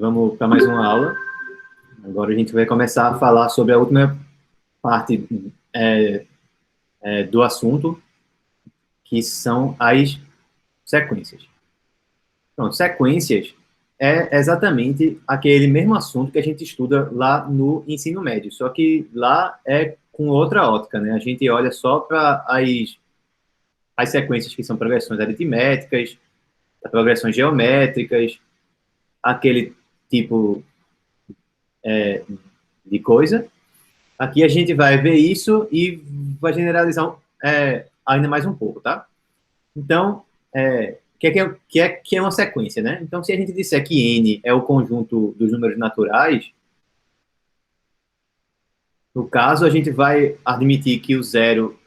Vamos para mais uma aula. Agora a gente vai começar a falar sobre a última parte do assunto, que são as sequências. Então, sequências é exatamente aquele mesmo assunto que a gente estuda lá no ensino médio, só que lá é com outra ótica, né? A gente olha só para as sequências que são progressões aritméticas, progressões geométricas, aquele tipo de coisa. Aqui a gente vai ver isso e vai generalizar ainda mais um pouco, tá? Então, que é uma sequência, né? Então, se a gente disser que n é o conjunto dos números naturais, no caso, a gente vai admitir que o zero,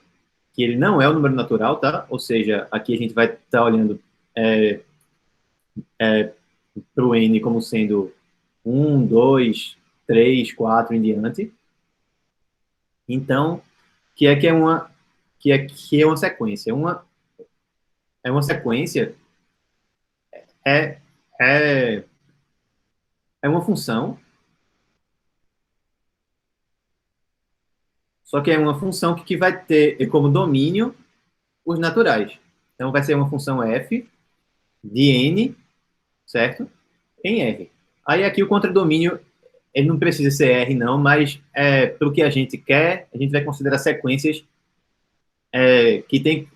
que ele não é o número natural, tá? Ou seja, aqui a gente vai estar olhando para o n como sendo 1, 2, 3, 4 em diante. Então, que é uma sequência. É uma sequência é, é, é uma função, só que é uma função que vai ter como domínio os naturais. Então, vai ser uma função f de n, certo? Em R. Aí, aqui, o contradomínio, ele não precisa ser R, não, mas para o que a gente quer, a gente vai considerar sequências que tem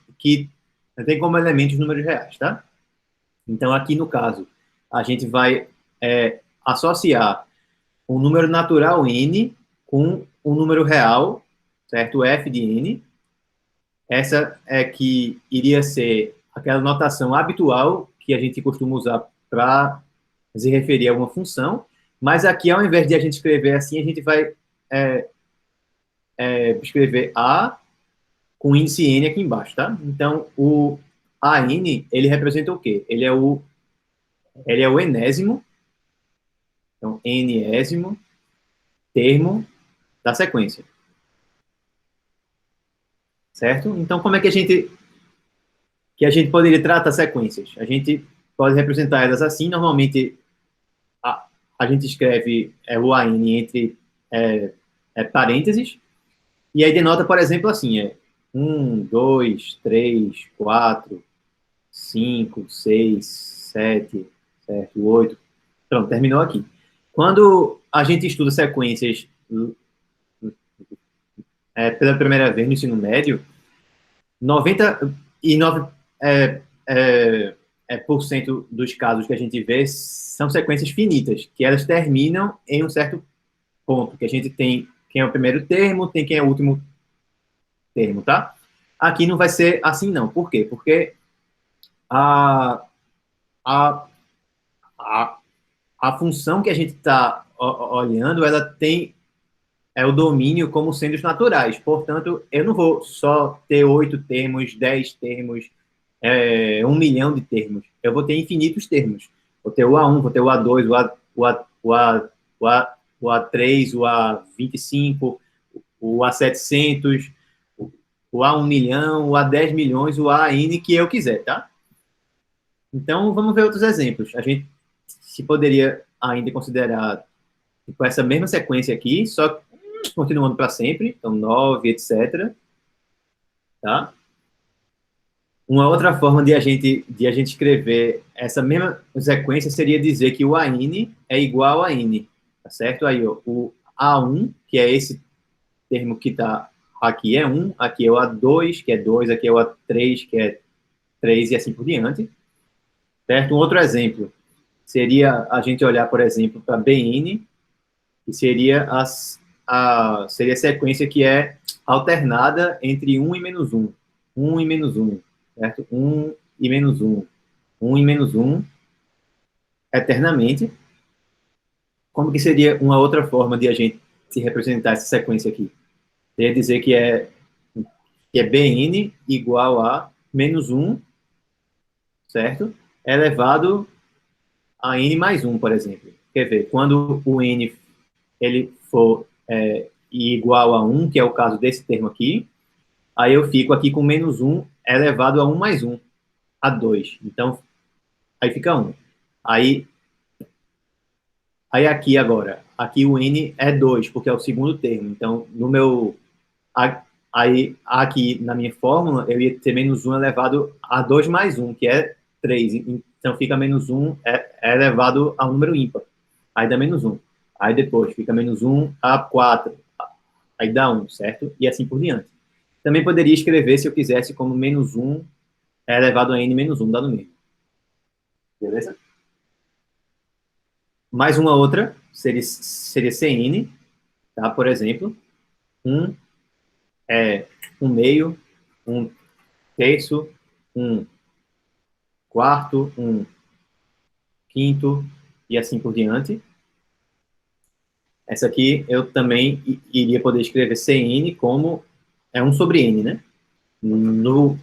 como elementos números reais, tá? Então, aqui, no caso, a gente vai associar um número natural n com um número real, certo? F de n. Essa é que iria ser aquela notação habitual que a gente costuma usar para se referir a uma função, mas aqui, ao invés de a gente escrever assim, a gente vai escrever A com índice n aqui embaixo, tá? Então, o AN, ele representa o quê? Ele é o enésimo, então, enésimo termo da sequência, certo? Então, como é que a gente poderia tratar sequências? A gente pode representar elas assim, normalmente a gente escreve o AN entre parênteses, e aí denota, por exemplo, assim, 1, 2, 3, 4, 5, 6, 7, certo, 8. Pronto, terminou aqui. Quando a gente estuda sequências pela primeira vez no ensino médio, 99% por cento dos casos que a gente vê são sequências finitas, que elas terminam em um certo ponto, que a gente tem quem é o primeiro termo, tem quem é o último termo, tá? Aqui não vai ser assim, não. Por quê? Porque a, a, a, a função que a gente está olhando, ela tem o domínio como sendo os naturais. Portanto, eu não vou só ter 8 termos, 10 termos, 1 milhão de termos. Eu vou ter infinitos termos. Vou ter o A1, vou ter o A2, o A3, o A25, o A700, o A1 milhão, o A10 milhões, o AN que eu quiser, tá? Então, vamos ver outros exemplos. A gente se poderia ainda considerar tipo, essa mesma sequência aqui, só continuando para sempre, então 9, etc. Tá? Uma outra forma de a gente escrever essa mesma sequência seria dizer que o AN é igual a N, tá certo? Aí ó, o A1, que é esse termo que está aqui é 1, aqui é o A2, que é 2, aqui é o A3, que é 3 e assim por diante. Certo? Um outro exemplo seria a gente olhar, por exemplo, para BN, que seria seria a sequência que é alternada entre 1 e menos 1. 1 e menos 1, certo? 1 e menos 1. 1 e menos 1 eternamente. Como que seria uma outra forma de a gente se representar essa sequência aqui? Seria dizer que é Bn igual a menos 1, certo? Elevado a n mais 1, por exemplo. Quer ver, quando o n ele for igual a 1, que é o caso desse termo aqui, aí eu fico aqui com menos 1 elevado a 1 mais 1, a 2. Então, aí fica 1. Aí, Aí aqui agora, aqui o n é 2, porque é o segundo termo. Então, no meu... Aí, aqui na minha fórmula, eu ia ter menos 1 elevado a 2 mais 1, que é 3. Então, fica menos 1 é elevado a um número ímpar. Aí dá menos 1. Aí depois fica menos 1 a 4. Aí dá 1, certo? E assim por diante. Também poderia escrever, se eu quisesse, como menos 1 é elevado a n menos 1, dá no mesmo. Beleza? Mais uma outra seria Cn, tá? Por exemplo, 1 é 1 meio, 1 terço, 1 quarto, 1 quinto e assim por diante. Essa aqui eu também iria poder escrever Cn como é 1 sobre n, né? No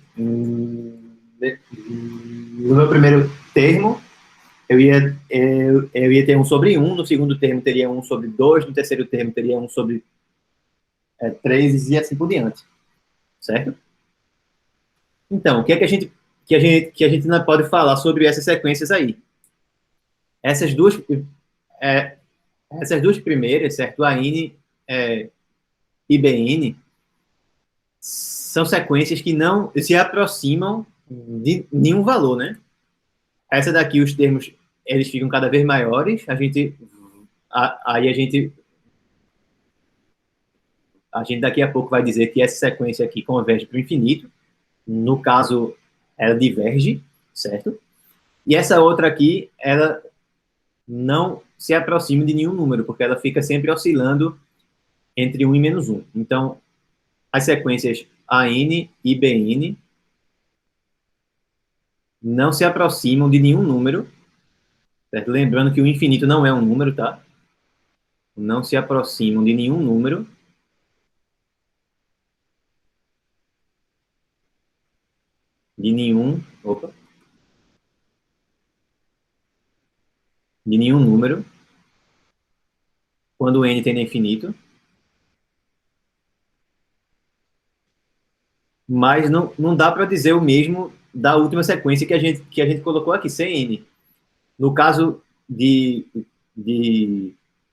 meu primeiro termo, eu ia ter 1 sobre 1, no segundo termo teria 1 sobre 2, no terceiro termo teria 1 sobre 3 e assim por diante, certo? Então, o que é que a gente não pode falar sobre essas sequências aí? Essas duas, é, essas duas primeiras, certo? AN e BN, são sequências que não se aproximam de nenhum valor, né? Essa daqui, os termos, eles ficam cada vez maiores, aí a gente daqui a pouco vai dizer que essa sequência aqui converge para o infinito, no caso, ela diverge, certo? E essa outra aqui, ela não se aproxima de nenhum número, porque ela fica sempre oscilando entre 1 e menos 1. Então, as sequências AN e BN não se aproximam de nenhum número, certo? Lembrando que o infinito não é um número, tá? Não se aproximam de nenhum número. De nenhum... Opa. De nenhum número, quando n tende a infinito. Mas não dá para dizer o mesmo da última sequência que a gente colocou aqui, Cn. No caso de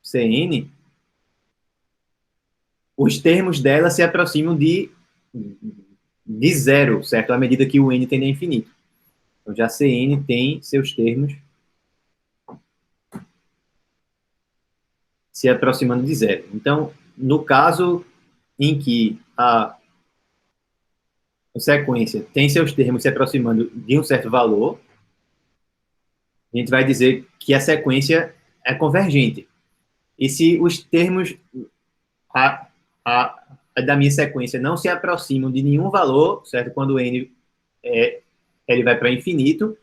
Cn, os termos dela se aproximam de zero, certo? À medida que o n tende a infinito. Então, já Cn tem seus termos se aproximando de zero. Então, no caso em que a sequência tem seus termos se aproximando de um certo valor, a gente vai dizer que a sequência é convergente. E se os termos a, da minha sequência não se aproximam de nenhum valor, certo? Quando n ele vai para infinito,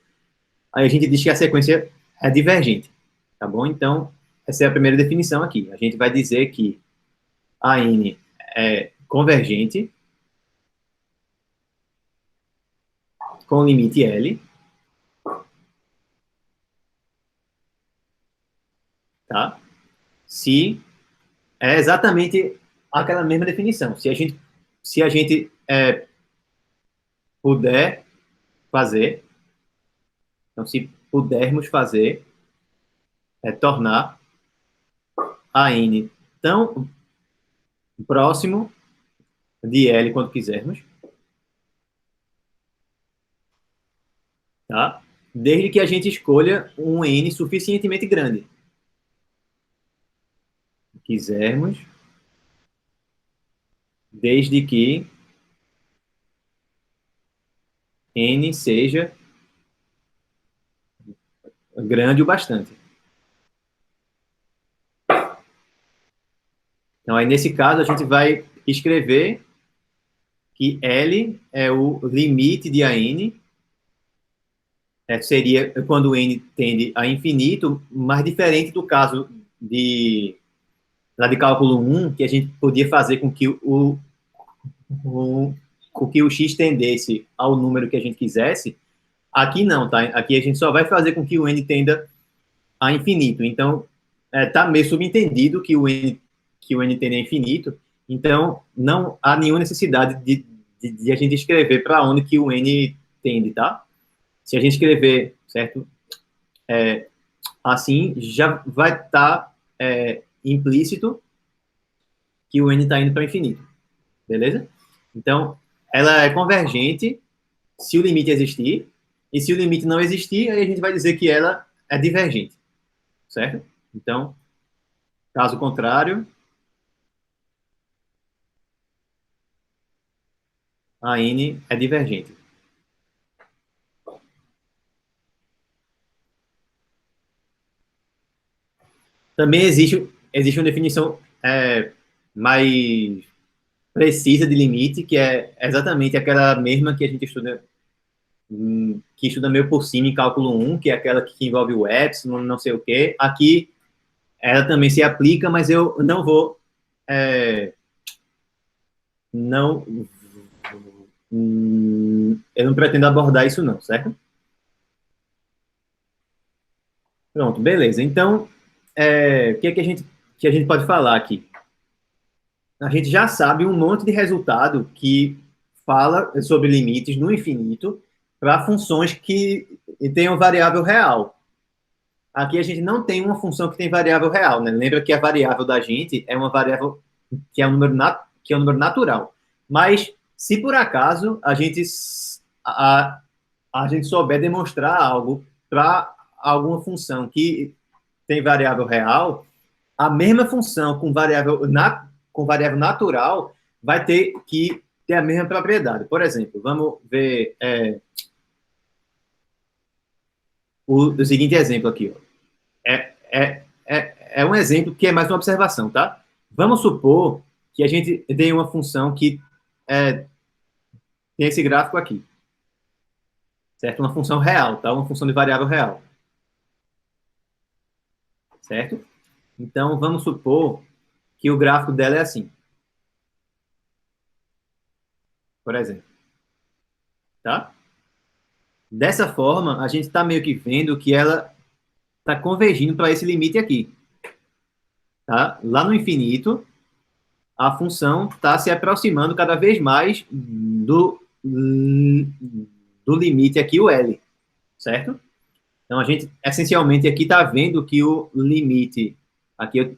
aí a gente diz que a sequência é divergente, tá bom? Então, essa é a primeira definição aqui. A gente vai dizer que a n é convergente com limite L, tá? Se é exatamente aquela mesma definição. Se a gente puder fazer, então se pudermos fazer, tornar a n tão próximo de L quanto quisermos, tá? Desde que a gente escolha um n suficientemente grande. Quisermos, desde que n seja grande o bastante. Então, aí, nesse caso, a gente vai escrever que L é o limite de AN, seria quando n tende a infinito, mas diferente do caso lá de cálculo 1, que a gente podia fazer com que o x tendesse ao número que a gente quisesse. Aqui não, tá? Aqui a gente só vai fazer com que o n tenda a infinito. Então, tá meio subentendido que o n tende a infinito. Então, não há nenhuma necessidade de a gente escrever para onde que o n tende, tá? Se a gente escrever, certo? assim já vai estar implícito que o n está indo para o infinito, beleza? Então, ela é convergente se o limite existir, e se o limite não existir, aí a gente vai dizer que ela é divergente, certo? Então, caso contrário, a n é divergente. Também existe uma definição mais precisa de limite, que é exatamente aquela mesma que a gente estuda, que estuda meio por cima em cálculo 1, que é aquela que envolve o epsilon, não sei o quê. Aqui, ela também se aplica, mas eu não vou... não... eu não pretendo abordar isso não, certo? Pronto, beleza. Então, o que é que a gente pode falar aqui? A gente já sabe um monte de resultado que fala sobre limites no infinito para funções que tenham variável real. Aqui a gente não tem uma função que tem variável real, né? Lembra que a variável da gente é uma variável que é um número natural. Mas se por acaso a gente souber demonstrar algo para alguma função que tem variável real, a mesma função com variável natural vai ter que ter a mesma propriedade. Por exemplo, vamos ver o seguinte exemplo aqui. Ó. É um exemplo que é mais uma observação, tá? Vamos supor que a gente tem uma função que tem esse gráfico aqui, certo? Uma função real, tá? Uma função de variável real, certo? Então, vamos supor que o gráfico dela é assim, por exemplo, tá? Dessa forma, a gente está meio que vendo que ela está convergindo para esse limite aqui, tá? Lá no infinito, a função está se aproximando cada vez mais do limite aqui, o L, certo? Então, a gente, essencialmente, aqui está vendo que o limite... Aqui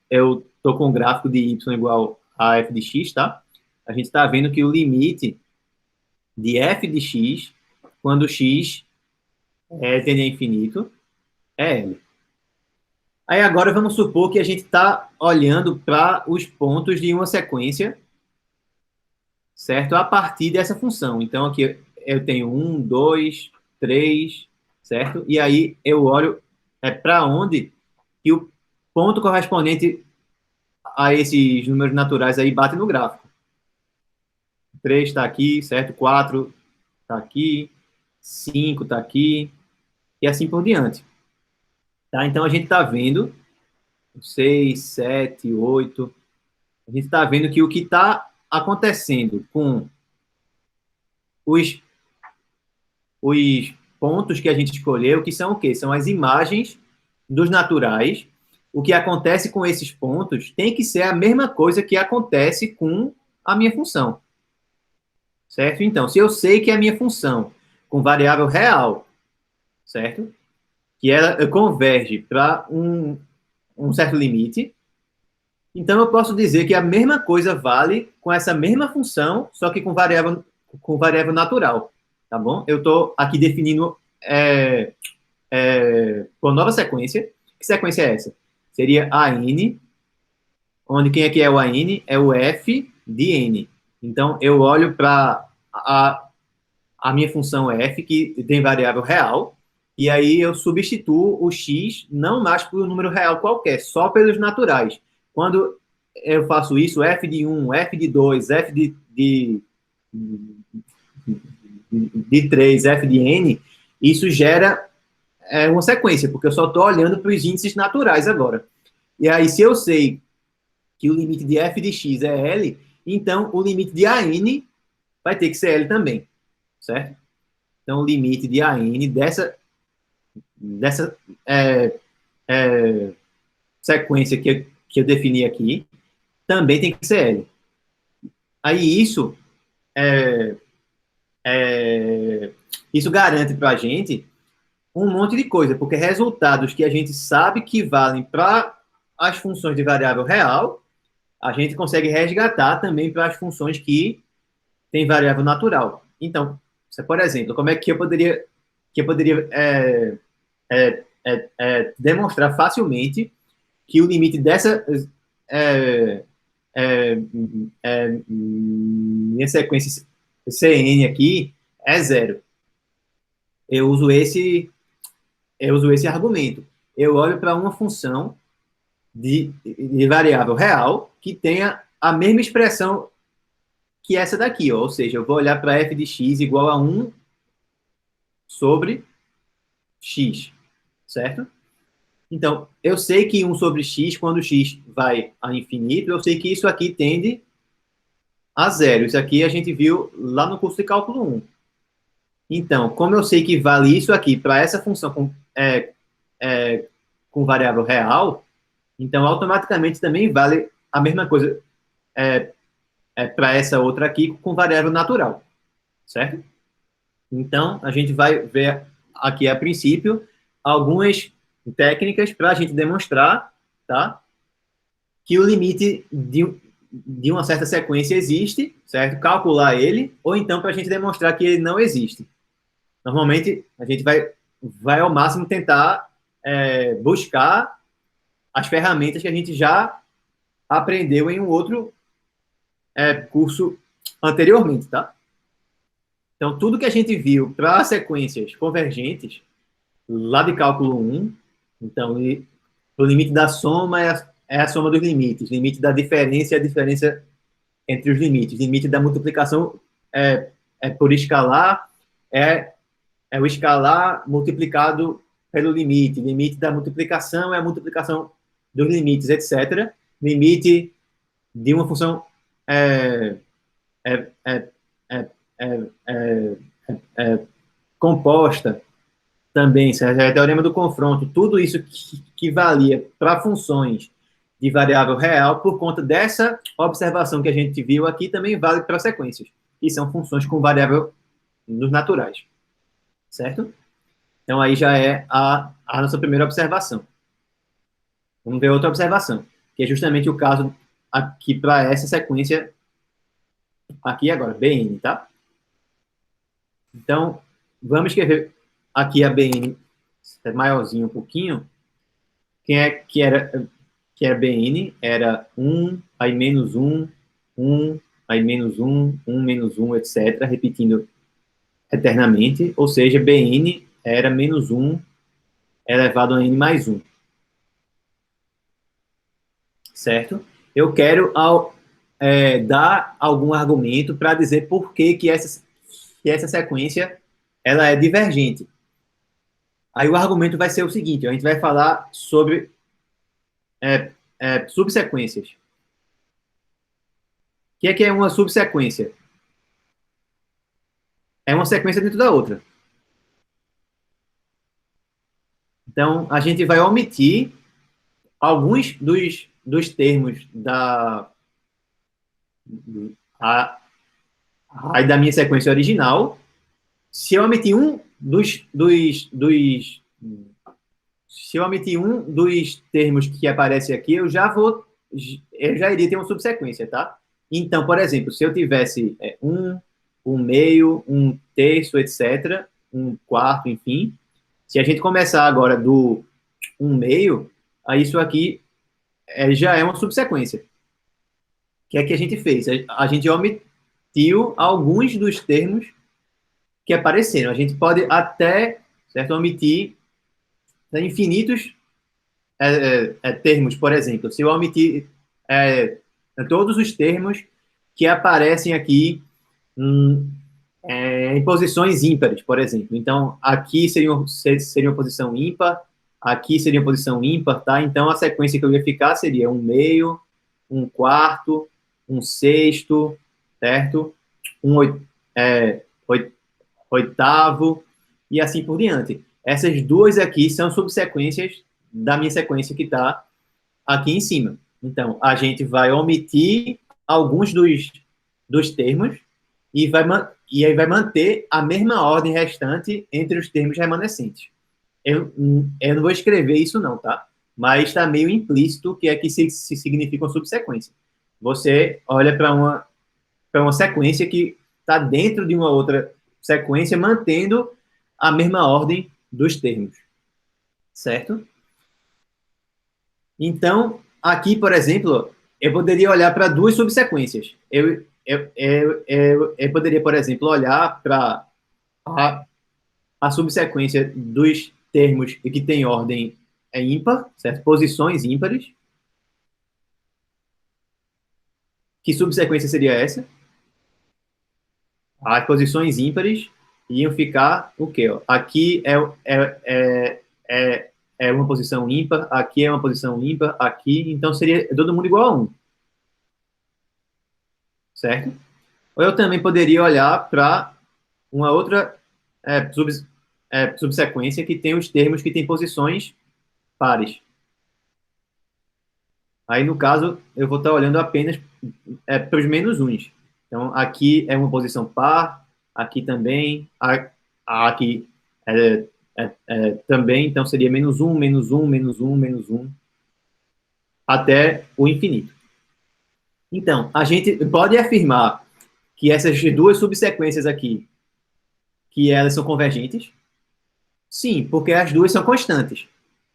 eu estou com um gráfico de y igual a f de x, tá? A gente está vendo que o limite de f de x, quando x tende a infinito, é L. Aí agora vamos supor que a gente está olhando para os pontos de uma sequência, certo? A partir dessa função. Então, aqui eu tenho 1, 2, 3, certo? E aí eu olho para onde que o ponto correspondente a esses números naturais aí bate no gráfico. 3 está aqui, certo? 4 está aqui, 5 está aqui, e assim por diante. Tá? Então, a gente está vendo 6, 7, 8. A gente está vendo que o que está acontecendo com os, os pontos que a gente escolheu, que são o quê? São as imagens dos naturais. O que acontece com esses pontos tem que ser a mesma coisa que acontece com a minha função. Certo? Então, se eu sei que a minha função com variável real, certo? Que ela converge para um certo limite, então eu posso dizer que a mesma coisa vale com essa mesma função, só que com variável natural, tá bom? Eu estou aqui definindo uma nova sequência. Que sequência é essa? Seria a n, onde quem aqui é o an? É o f de n. Então, eu olho para a minha função f, que tem variável real, e aí eu substituo o x não mais por um número real qualquer, só pelos naturais. Quando eu faço isso, f de 1, f de 2, f de 3, f de n, isso gera uma sequência, porque eu só estou olhando para os índices naturais agora. E aí, se eu sei que o limite de f de x é L, então o limite de an vai ter que ser L também, certo? Então, o limite de an dessa sequência que eu defini aqui também tem que ser L. Aí isso garante para a gente um monte de coisa, porque resultados que a gente sabe que valem para as funções de variável real, a gente consegue resgatar também para as funções que têm variável natural. Então, por exemplo, como é que eu poderia demonstrar facilmente que o limite dessa minha sequência Cn aqui é zero. Eu uso esse argumento. Eu olho para uma função de variável real que tenha a mesma expressão que essa daqui, ó. Ou seja, eu vou olhar para f de x igual a 1 sobre x, certo? Então, eu sei que 1 sobre x, quando x vai a infinito, eu sei que isso aqui tende a zero. Isso aqui a gente viu lá no curso de cálculo 1. Então, como eu sei que vale isso aqui para essa função com variável real, então automaticamente também vale a mesma coisa para essa outra aqui com variável natural, certo? Então, a gente vai ver aqui a princípio algumas técnicas para a gente demonstrar, tá, que o limite de uma certa sequência existe, certo? Calcular ele, ou então para a gente demonstrar que ele não existe. Normalmente, a gente vai ao máximo tentar buscar as ferramentas que a gente já aprendeu em um outro curso anteriormente, tá? Então, tudo que a gente viu para sequências convergentes, lá de cálculo 1, então, o limite da soma é a soma dos limites, limite da diferença é a diferença entre os limites, limite da multiplicação por escalar é o escalar multiplicado pelo limite, limite da multiplicação é a multiplicação dos limites, etc. Limite de uma função composta também, certo? É o teorema do confronto. Tudo isso que valia para funções de variável real, por conta dessa observação que a gente viu aqui, também vale para sequências, que são funções com variável nos naturais, certo? Então, aí já é a nossa primeira observação. Vamos ver outra observação, que é justamente o caso aqui para essa sequência aqui agora, Bn, tá? Então, vamos escrever aqui a Bn maiorzinho um pouquinho. Que era Bn? Era 1, aí menos 1, 1, aí menos 1, 1 menos 1, etc., repetindo eternamente, ou seja, Bn era menos 1 elevado a n mais 1. Certo? Eu quero dar algum argumento para dizer por que essa sequência ela é divergente. Aí o argumento vai ser o seguinte, a gente vai falar sobre subsequências. O que é uma subsequência? É uma sequência dentro da outra. Então, a gente vai omitir alguns dos termos da minha sequência original. Se eu omitir se eu omitir um dos termos que aparece aqui, eu já iria ter uma subsequência, tá? Então, por exemplo, se eu tivesse um meio, um terço, etc., um quarto, enfim, se a gente começar agora do 1 meio, aí isso aqui já é uma subsequência. O que é que a gente fez? A gente omitiu alguns dos termos que apareceram. A gente pode até, certo, omitir infinitos termos, por exemplo. Se eu omitir todos os termos que aparecem aqui em posições ímpares, por exemplo. Então, aqui seria uma posição ímpar, aqui seria uma posição ímpar, tá? Então, a sequência que eu ia ficar seria 1 meio, 1 quarto, 1 sexto, certo? 1 oitavo, e assim por diante. Essas duas aqui são subsequências da minha sequência que está aqui em cima. Então, a gente vai omitir alguns dos termos e aí vai manter a mesma ordem restante entre os termos remanescentes. eu não vou escrever isso não, tá? Mas está meio implícito o que é que se significa uma subsequência. Você olha para uma sequência que está dentro de uma outra sequência, mantendo a mesma ordem dos termos, certo? Então, aqui, por exemplo, eu poderia olhar para duas subsequências. Eu poderia, por exemplo, olhar para a subsequência dos termos que tem ordem ímpar, certo? Posições ímpares. Que subsequência seria essa? As posições ímpares iam ficar o quê? Ó? Aqui é uma posição ímpar, aqui é uma posição ímpar, aqui, então seria todo mundo igual a 1, certo? Ou eu também poderia olhar para uma outra subsequência que tem os termos que tem posições pares. Aí, no caso, eu vou estar olhando apenas para os menos uns. Então, aqui é uma posição par, aqui também, aqui também, então seria menos um, menos um, menos um, menos um, até o infinito. Então, a gente pode afirmar que essas duas subsequências aqui, que elas são convergentes? Sim, porque as duas são constantes,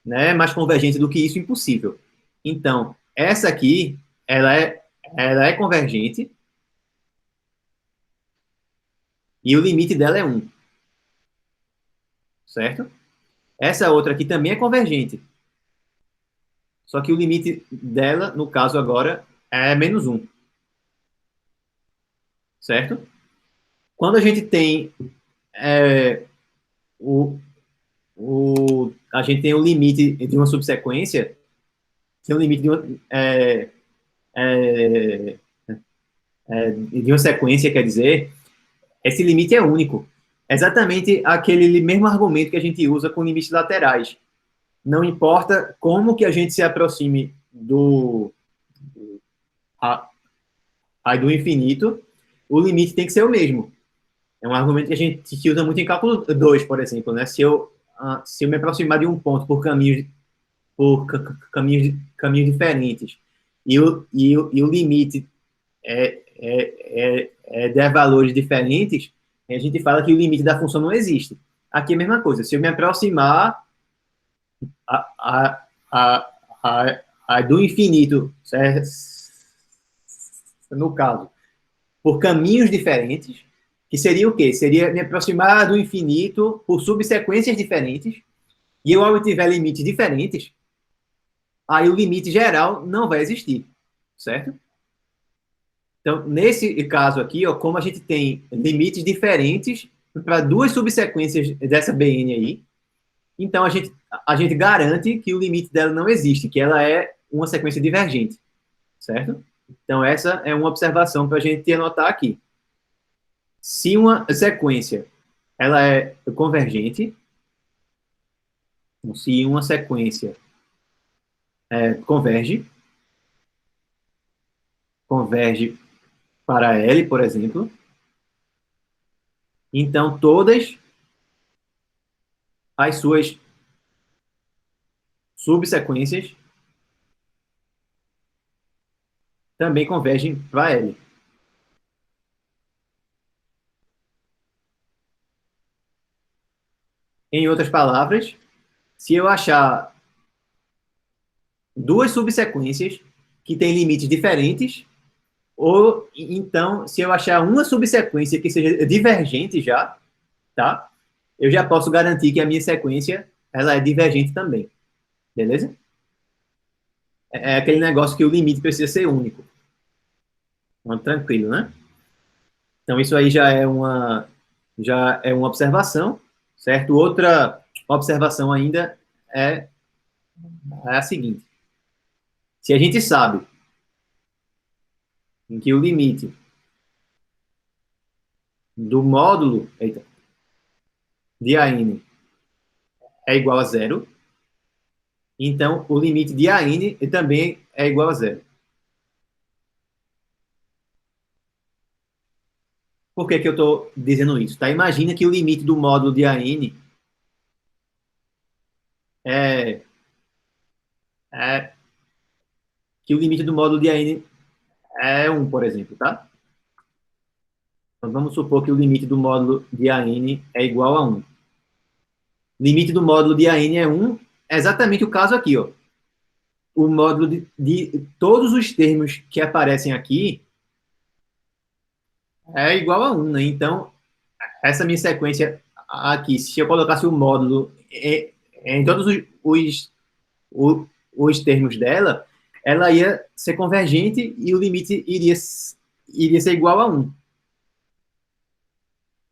né? Mais convergente do que isso, impossível. Então, essa aqui, ela é convergente e o limite dela é 1, certo? Essa outra aqui também é convergente, só que o limite dela, no caso agora, é menos 1, certo? Quando a gente tem é, o, a gente tem o limite de uma subsequência, tem o limite é, de uma sequência, quer dizer, esse limite é único. Exatamente aquele mesmo argumento que a gente usa com limites laterais. Não importa como que a gente se aproxime do infinito, o limite tem que ser o mesmo. É um argumento que a gente usa muito em cálculo 2, por exemplo, né? Se eu me aproximar de um ponto por caminhos diferentes e o limite der valores diferentes, a gente fala que o limite da função não existe. Aqui é a mesma coisa. Se eu me aproximar a, a, a, do infinito, certo? No caso, por caminhos diferentes, que seria o quê? Seria me aproximar do infinito por subsequências diferentes, e eu, ao tiver limites diferentes, aí o limite geral não vai existir, certo? Então, nesse caso aqui, ó, como a gente tem limites diferentes para duas subsequências dessa BN aí, então a gente garante que o limite dela não existe, que ela é uma sequência divergente, certo? Então, essa é uma observação para a gente anotar aqui. Se uma sequência ela é convergente, se uma sequência converge para L, por exemplo, então todas as suas subsequências também convergem para L. Em outras palavras, se eu achar duas subsequências que têm limites diferentes, ou então, se eu achar uma subsequência que seja divergente já, tá? Eu já posso garantir que a minha sequência ela é divergente também. Beleza? É aquele negócio que o limite precisa ser único. Então, tranquilo, né? Então, isso aí já é uma observação, certo? Outra observação ainda é a seguinte. Se a gente sabe em que o limite do módulo de AN é igual a zero, então o limite de AN também é igual a zero. Por que que eu estou dizendo isso? Tá? Imagina que o limite do módulo de AN é, é que o limite do módulo de AN é 1, por exemplo, tá? Então, vamos supor que o limite do módulo de AN é igual a 1. Limite do módulo de AN é 1, é exatamente o caso aqui, ó. O módulo de todos os termos que aparecem aqui é igual a 1, né? Então, essa minha sequência aqui, se eu colocasse o módulo em todos os termos dela, ela ia ser convergente e o limite iria ser igual a 1.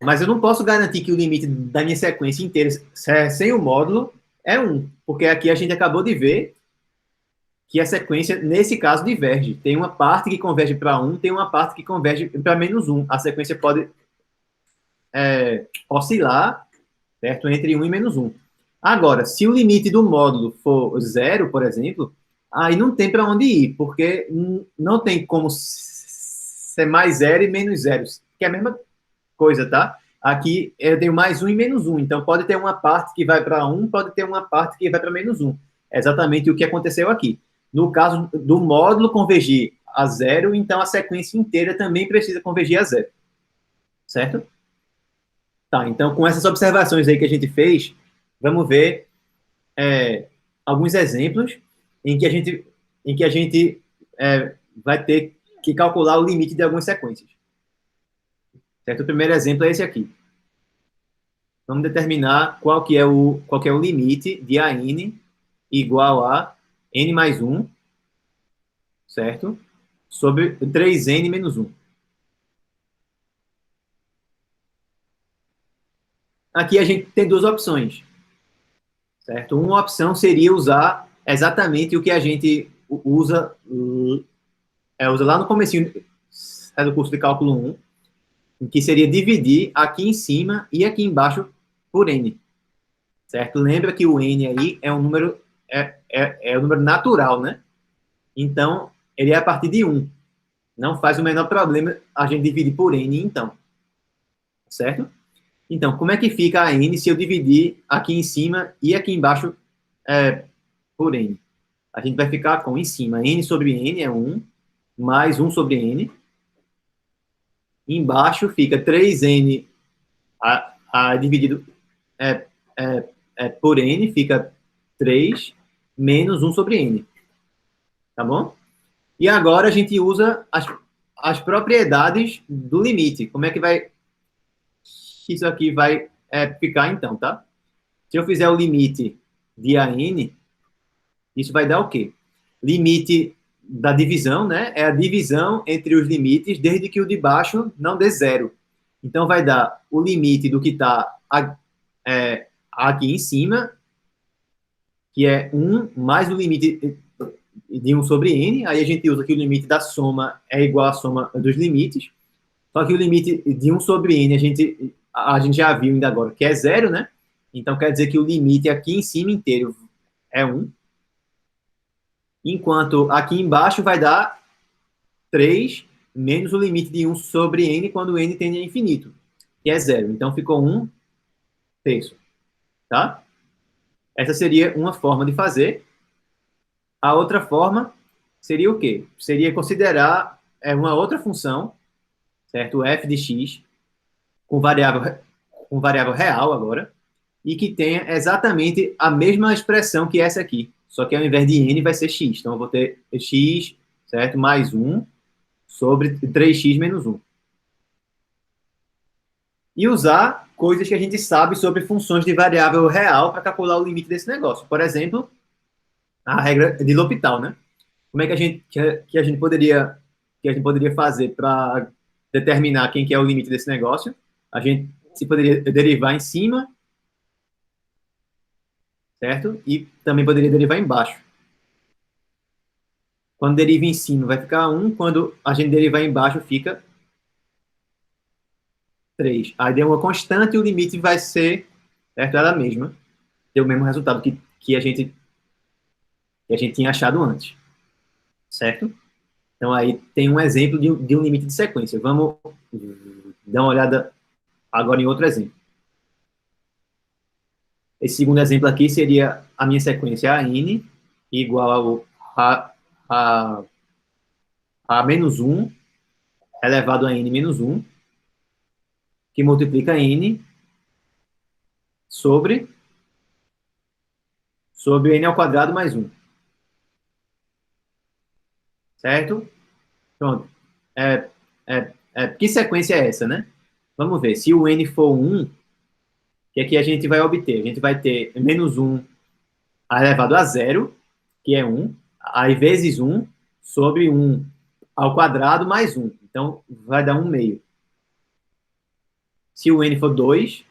Mas eu não posso garantir que o limite da minha sequência inteira, sem o módulo, é 1. Porque aqui a gente acabou de ver que a sequência, nesse caso, diverge. Tem uma parte que converge para 1, tem uma parte que converge para -1. A sequência pode oscilar, certo? Entre 1 e -1. Agora, se o limite do módulo for 0, por exemplo, aí não tem para onde ir, porque não tem como ser mais 0 e menos 0, que é a mesma coisa, tá? Aqui eu tenho mais 1 e -1, então pode ter uma parte que vai para 1, pode ter uma parte que vai para -1. É exatamente o que aconteceu aqui. No caso do módulo convergir a 0, então a sequência inteira também precisa convergir a 0, certo? Tá, então com essas observações aí que a gente fez, vamos ver alguns exemplos em que a gente vai ter que calcular o limite de algumas sequências. Certo? O primeiro exemplo é esse aqui. Vamos determinar qual que é o limite de AN igual a N mais 1, certo? Sobre 3N menos 1. Aqui a gente tem duas opções, certo? Uma opção seria usar exatamente o que a gente usa lá no comecinho do curso de cálculo 1, que seria dividir aqui em cima e aqui embaixo por N, certo? Lembra que o N aí é um número, é um número natural, né? Então, ele é a partir de 1. Não faz o menor problema a gente dividir por N, então. Certo? Então, como é que fica a N se eu dividir aqui em cima e aqui embaixo por N? A gente vai ficar com, em cima, N sobre N é 1, mais 1 sobre N. Embaixo fica 3N dividido por N, fica 3, menos 1 sobre N. Tá bom? E agora a gente usa as propriedades do limite. Como é que isso aqui vai ficar, então, tá? Se eu fizer o limite de AN, isso vai dar o quê? Limite da divisão, né? É a divisão entre os limites, desde que o de baixo não dê 0. Então, vai dar o limite do que está aqui em cima, que é 1, mais o limite de 1 sobre N. Aí a gente usa que o limite da soma é igual à soma dos limites. Só que o limite de 1 sobre N, a gente já viu ainda agora, que é 0, né? Então, quer dizer que o limite aqui em cima inteiro é 1. Enquanto aqui embaixo vai dar 3 menos o limite de 1 sobre N quando N tende a infinito, que é 0. Então, ficou 1 terço, tá? Essa seria uma forma de fazer. A outra forma seria o quê? Seria considerar uma outra função, certo? F de x, com variável real agora, e que tenha exatamente a mesma expressão que essa aqui, só que ao invés de n vai ser x. Então, eu vou ter x, certo? Mais 1 sobre 3x menos 1. E usar coisas que a gente sabe sobre funções de variável real para calcular o limite desse negócio. Por exemplo, a regra de L'Hopital, né? Como é que a gente poderia fazer para determinar quem que é o limite desse negócio? A gente se poderia derivar em cima, certo? E também poderia derivar embaixo. Quando deriva em cima vai ficar 1, quando a gente derivar embaixo fica 3. Aí deu uma constante e o limite vai ser, certo? Ela mesma. Deu o mesmo resultado que a gente tinha achado antes, certo? Então aí tem um exemplo de um limite de sequência. Vamos dar uma olhada agora em outro exemplo. Esse segundo exemplo aqui seria a minha sequência AN igual a menos 1 elevado a N menos 1, que multiplica N sobre N ao quadrado mais 1. Certo? Pronto. Que sequência é essa, né? Vamos ver. Se o N for 1, o que é que a gente vai obter? A gente vai ter menos 1 elevado a 0, que é 1, aí vezes 1 sobre 1 ao quadrado mais 1. Então, vai dar 1 meio. Se o N for 2,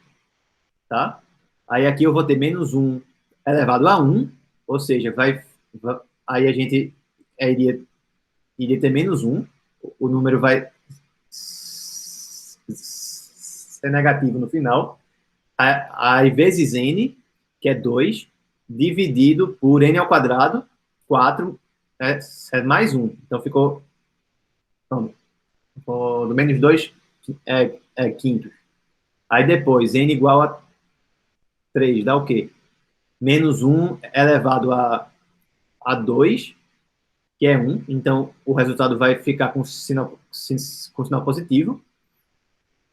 tá? Aí aqui eu vou ter menos 1 elevado a 1, ou seja, aí a gente iria ter menos 1, o número vai ser negativo no final, aí vezes n, que é 2, dividido por n ao quadrado, 4, é mais 1. Então ficou do menos 2 quintos. Aí depois, n igual a 3, dá o quê? Menos 1 elevado a 2, que é 1. Então, o resultado vai ficar com sinal positivo.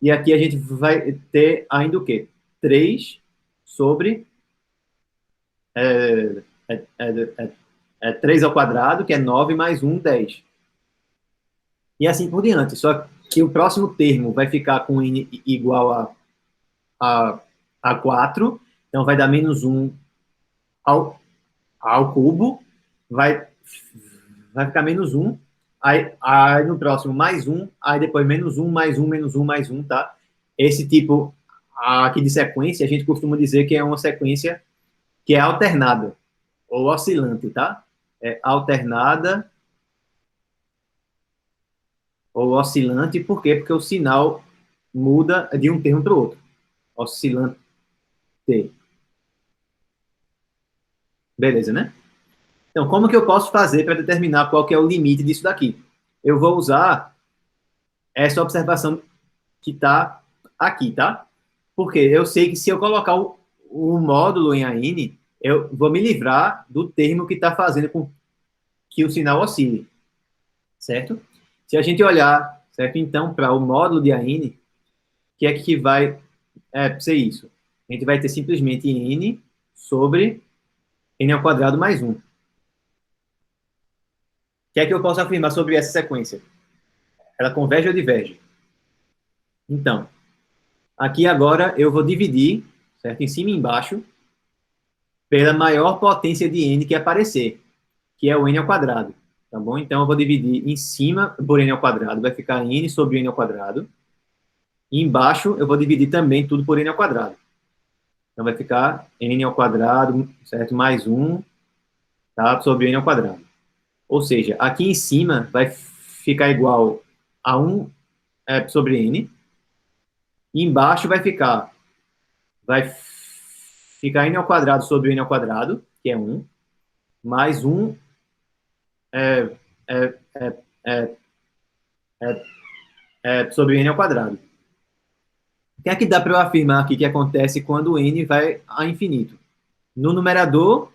E aqui a gente vai ter ainda o quê? 3 sobre 3 ao quadrado, que é 9, mais 1, 10. E assim por diante. Só que o próximo termo vai ficar com n igual a 4. Então, vai dar menos 1 ao cubo. Vai ficar menos 1. Aí no próximo, mais 1. Aí depois, menos 1, mais 1, menos 1, mais 1, tá? Esse tipo aqui de sequência, a gente costuma dizer que é uma sequência que é alternada, ou oscilante, tá? É alternada ou oscilante, por quê? Porque o sinal muda de um termo para o outro. Oscilante. Beleza, né? Então, como que eu posso fazer para determinar qual que é o limite disso daqui? Eu vou usar essa observação que está aqui, tá? Porque eu sei que se eu colocar o módulo em AN, eu vou me livrar do termo que está fazendo com que o sinal oscile, certo? Se a gente olhar, certo, então, para o módulo de AN, o que é que vai ser isso? A gente vai ter simplesmente N sobre N ao quadrado mais 1. O que é que eu posso afirmar sobre essa sequência? Ela converge ou diverge? Então, aqui agora eu vou dividir, certo, em cima e embaixo, pela maior potência de n que aparecer, que é o n ao quadrado, tá bom? Então, eu vou dividir em cima por n ao quadrado, vai ficar n sobre n ao quadrado. E embaixo, eu vou dividir também tudo por n ao quadrado. Então, vai ficar n ao quadrado, certo? Mais 1, tá? Sobre n ao quadrado. Ou seja, aqui em cima vai ficar igual a 1 sobre n. E embaixo vai ficar n ao quadrado sobre n ao quadrado, que é 1, mais 1 é, é, é, sobre n ao quadrado. O que é que dá para eu afirmar aqui que acontece quando n vai a infinito? No numerador,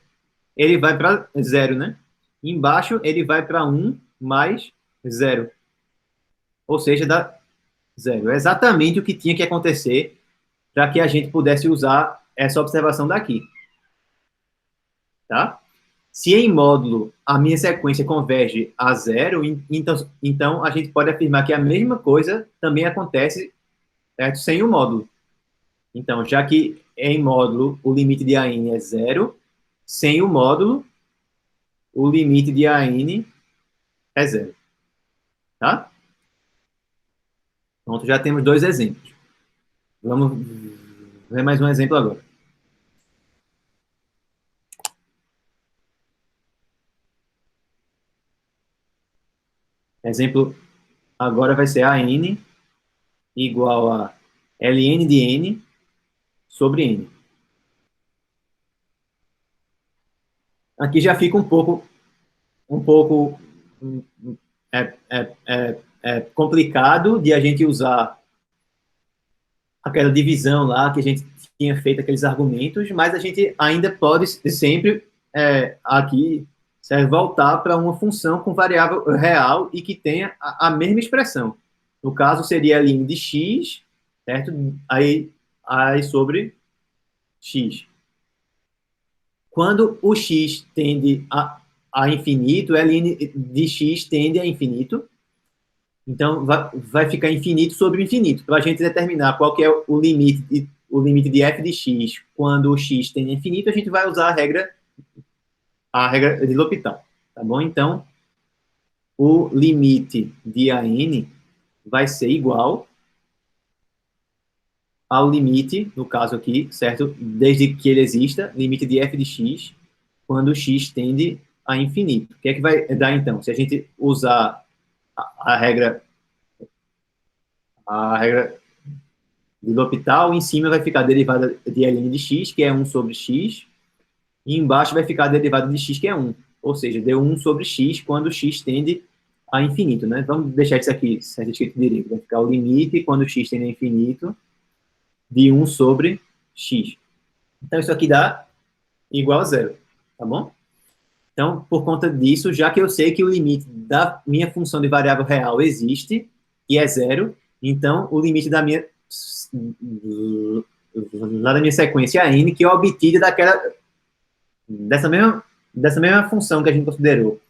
ele vai para 0, né? Embaixo, ele vai para 1 mais 0. Ou seja, dá 0. É exatamente o que tinha que acontecer para que a gente pudesse usar essa observação daqui. Tá? Se em módulo a minha sequência converge a 0, então a gente pode afirmar que a mesma coisa também acontece, certo? Sem o módulo. Então, já que em módulo o limite de AN é 0, sem o módulo, o limite de AN é 0. Tá? Pronto, já temos 2 exemplos. Vamos ver mais um exemplo agora. Exemplo agora vai ser AN igual a ln de n sobre n. Aqui já fica um pouco complicado de a gente usar aquela divisão lá que a gente tinha feito aqueles argumentos, mas a gente ainda pode sempre, aqui, voltar para uma função com variável real e que tenha a mesma expressão. No caso, seria a linha de x, certo? Aí sobre x. Quando o x tende a infinito, a linha de x tende a infinito, então vai ficar infinito sobre infinito. Para a gente determinar qual que é o limite de f de x quando o x tende a infinito, a gente vai usar a regra de L'Hopital, tá bom? Então, o limite de AN vai ser igual ao limite, no caso aqui, certo? Desde que ele exista, limite de f de x, quando o x tende a infinito. O que é que vai dar, então? Se a gente usar a regra de L'Hopital, em cima vai ficar a derivada de ln de x, que é 1 sobre x, e embaixo vai ficar a derivada de x, que é 1. Ou seja, deu 1 sobre x quando x tende a infinito, né? Vamos deixar isso aqui, certo, escrito direito. Vai ficar o limite quando x tende a infinito de 1 sobre x. Então, isso aqui dá igual a zero, tá bom? Então, por conta disso, já que eu sei que o limite da minha função de variável real existe e é zero, então o limite da minha sequência n, que é obtida dessa mesma função que a gente considerou.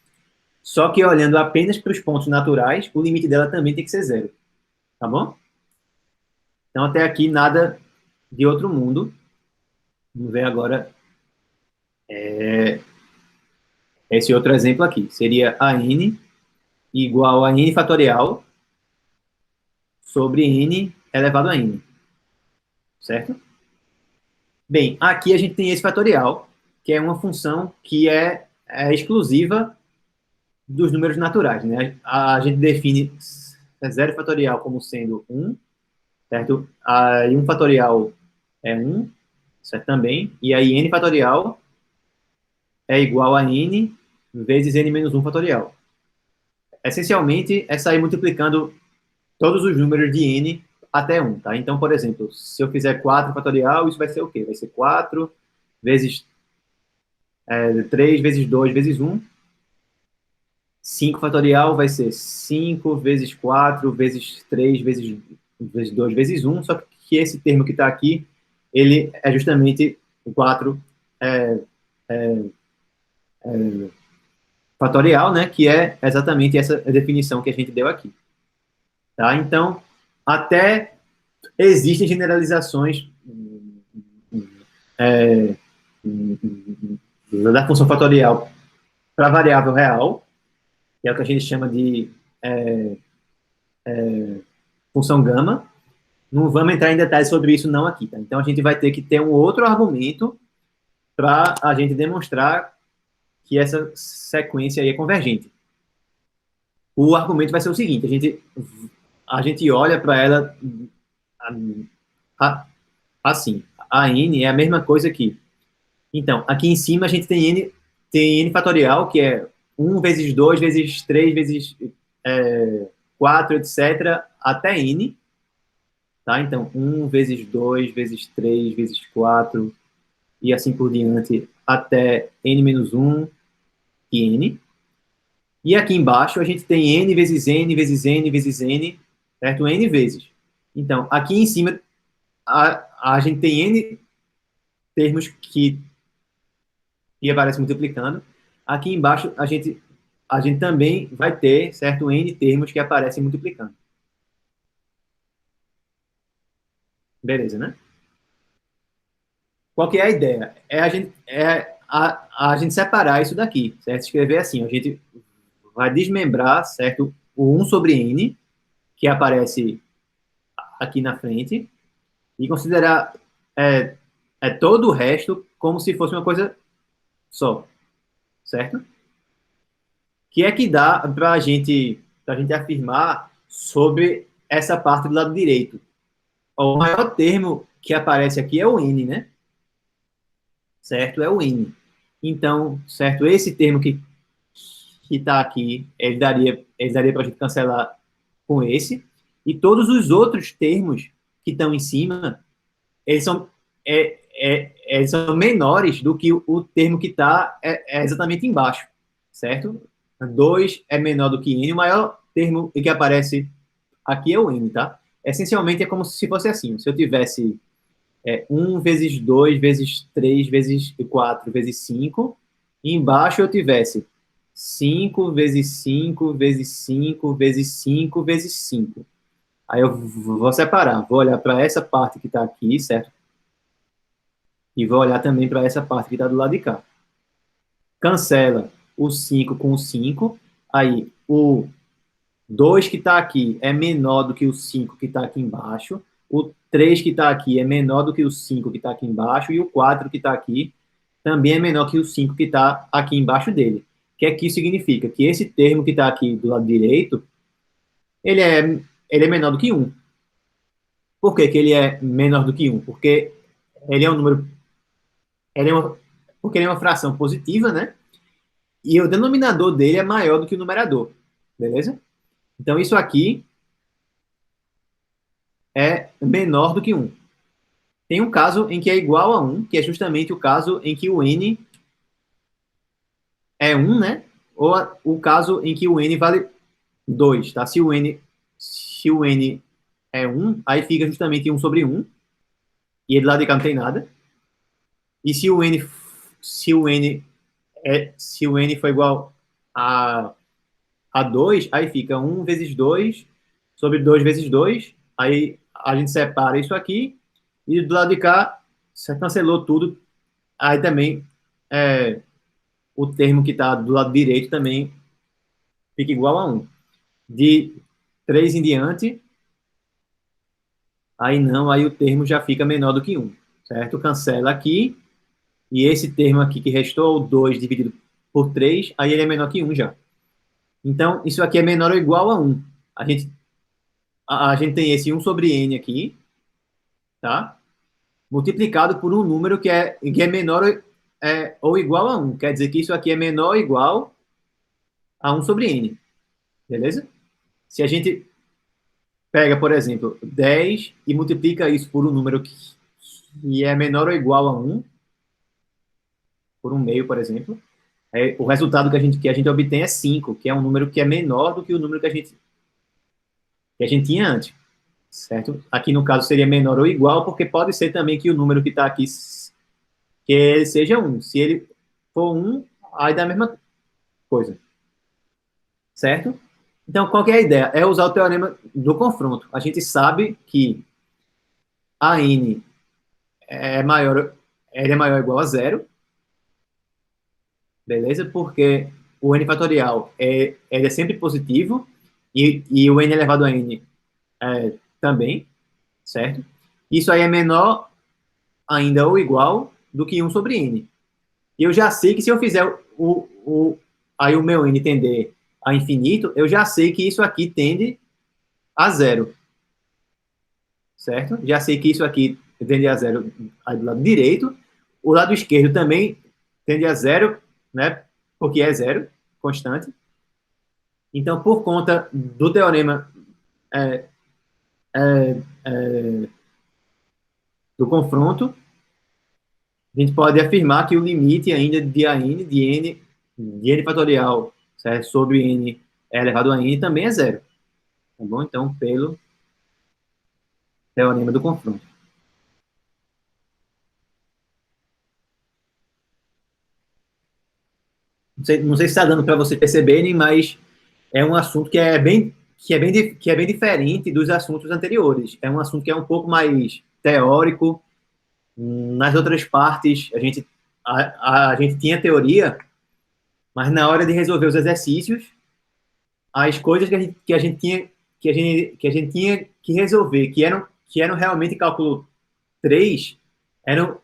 Só que olhando apenas para os pontos naturais, o limite dela também tem que ser zero, tá bom? Então, até aqui, nada de outro mundo. Vamos ver agora esse outro exemplo aqui. Seria a n igual a n fatorial sobre n elevado a n. Certo? Bem, aqui a gente tem esse fatorial, que é uma função que é exclusiva dos números naturais, né? A gente define 0 fatorial como sendo 1, certo? Aí 1 fatorial é 1, certo? Também. E aí n fatorial é igual a n vezes n menos 1 fatorial. Essencialmente, é sair multiplicando todos os números de n até 1, tá? Então, por exemplo, se eu fizer 4 fatorial, isso vai ser o quê? Vai ser 4 vezes 3 vezes 2 vezes 1. 5 fatorial vai ser 5 vezes 4 vezes 3 vezes 2 vezes 1, só que esse termo que está aqui, ele é justamente o 4 fatorial, né, que é exatamente essa definição que a gente deu aqui. Tá? Então, até existem generalizações da função fatorial para variável real, que é o que a gente chama de função gama. Não vamos entrar em detalhes sobre isso não aqui, tá? Então, a gente vai ter que ter um outro argumento para a gente demonstrar que essa sequência aí é convergente. O argumento vai ser o seguinte, a gente olha para ela assim, a n é a mesma coisa aqui. Então, aqui em cima a gente tem n fatorial, que é 1 vezes 2 vezes 3 vezes 4, etc., até n. Tá? Então, 1 vezes 2 vezes 3 vezes 4, e assim por diante, até n menos 1 e n. E aqui embaixo a gente tem n vezes n vezes n vezes n, certo? N vezes. Então, aqui em cima a gente tem n termos que aparecem multiplicando. Aqui embaixo a gente também vai ter, certo, n termos que aparecem multiplicando. Beleza, né? Qual que é a ideia? A gente separar isso daqui, certo? Escrever assim, a gente vai desmembrar, certo, o 1 sobre n, que aparece aqui na frente, e considerar todo o resto como se fosse uma coisa só, certo? Que é que dá para a gente afirmar sobre essa parte do lado direito. O maior termo que aparece aqui é o n, né? Certo? É o n. Então, certo, esse termo que está aqui, ele daria para a gente cancelar com esse, e todos os outros termos que estão em cima, eles são são menores do que o termo que está exatamente embaixo, certo? 2 é menor do que n, o maior termo que aparece aqui é o n, tá? Essencialmente é como se fosse assim, se eu tivesse 1 vezes 2 vezes 3 vezes 4 vezes 5, e embaixo eu tivesse 5 vezes 5 vezes 5 vezes 5 vezes 5. Aí eu vou separar, vou olhar para essa parte que está aqui, certo? E vou olhar também para essa parte que está do lado de cá. Cancela o 5 com o 5. Aí o 2 que está aqui é menor do que o 5 que está aqui embaixo. O 3 que está aqui é menor do que o 5 que está aqui embaixo. E o 4 que está aqui também é menor que o 5 que está aqui embaixo dele. O que é que isso significa? Que esse termo que está aqui do lado direito, ele é menor do que 1. Por que ele é menor do que 1? Porque ele é um número. Porque ele é uma fração positiva, né? E o denominador dele é maior do que o numerador. Beleza? Então, isso aqui é menor do que 1. Tem um caso em que é igual a 1, que é justamente o caso em que o n é 1, né? Ou o caso em que o n vale 2, tá? Se o n é 1, aí fica justamente 1 sobre 1, e ele lá de cá não tem nada. E se o n for igual a 2, aí fica 1 vezes 2 sobre 2 vezes 2, aí a gente separa isso aqui, e do lado de cá, você cancelou tudo, aí também o termo que está do lado direito também fica igual a 1. De 3 em diante, aí não, aí o termo já fica menor do que 1, certo? Cancela aqui, e esse termo aqui que restou, o 2 dividido por 3, aí ele é menor que 1 já. Então, isso aqui é menor ou igual a 1. A gente tem esse 1 sobre n aqui, tá? Multiplicado por um número que é menor ou igual a 1. Quer dizer que isso aqui é menor ou igual a 1 sobre n. Beleza? Se a gente pega, por exemplo, 10 e multiplica isso por um número que é menor ou igual a 1, por um meio, por exemplo, o resultado que a gente obtém é 5, que é um número que é menor do que o número que a gente tinha antes, certo? Aqui, no caso, seria menor ou igual, porque pode ser também que o número que está aqui que ele seja 1. Se ele for 1, aí dá a mesma coisa, certo? Então, qual que é a ideia? É usar o teorema do confronto. A gente sabe que a n ele é maior ou igual a zero, beleza? Porque o n fatorial ele é sempre positivo e o n elevado a n também, certo? Isso aí é menor ainda ou igual do que 1 sobre n. E eu já sei que se eu fizer aí o meu n tender a infinito, eu já sei que isso aqui tende a zero, certo? Já sei que isso aqui tende a zero aí do lado direito. O lado esquerdo também tende a zero, né? Porque é zero, constante. Então, por conta do teorema é, é, é, do confronto, a gente pode afirmar que o limite ainda de AN, de n fatorial, certo? Sobre n elevado a n também é zero. Tá bom? Então, pelo teorema do confronto. Não sei se está dando para você perceberem, mas é um assunto que é bem diferente dos assuntos anteriores. É um assunto que é um pouco mais teórico. Nas outras partes, a gente tinha teoria, mas na hora de resolver os exercícios, as coisas que a gente tinha que a gente tinha que resolver, que eram realmente cálculo 3, eram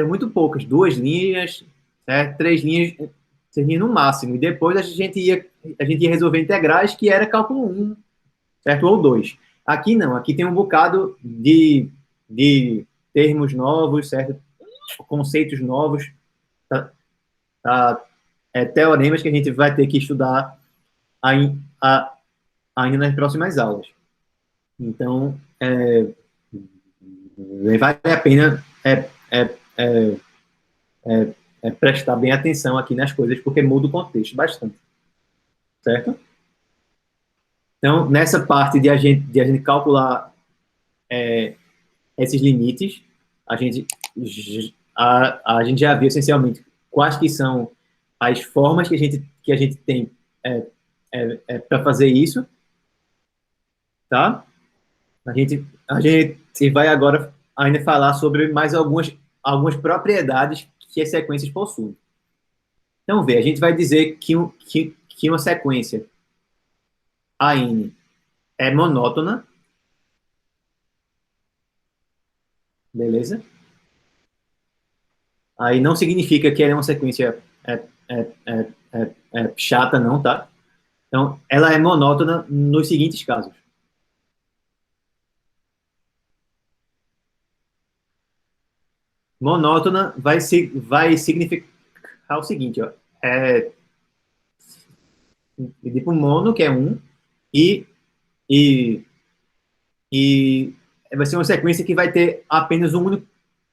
muito poucas, 2 linhas, certo? 3 linhas no máximo. E depois a gente ia resolver integrais, que era cálculo 1, certo? Ou 2. Aqui não, aqui tem um bocado de termos novos, certo? Conceitos novos, tá? Tá? Teoremas que a gente vai ter que estudar ainda nas próximas aulas. Então, vale a pena é, é, é, prestar bem atenção aqui nas coisas, porque muda o contexto bastante, certo? Então, nessa parte de a gente calcular esses limites, a gente, a gente já viu essencialmente quais que são as formas que a gente tem para fazer isso, tá? A gente vai agora ainda falar sobre mais algumas propriedades que as sequências possuem. Então, a gente vai dizer que uma sequência AN é monótona, beleza? Aí não significa que ela é uma sequência chata, não, tá? Então, ela é monótona nos seguintes casos. Monótona vai significar o seguinte, ó. Tipo mono, que é um, e, e, e vai ser uma sequência que vai ter apenas um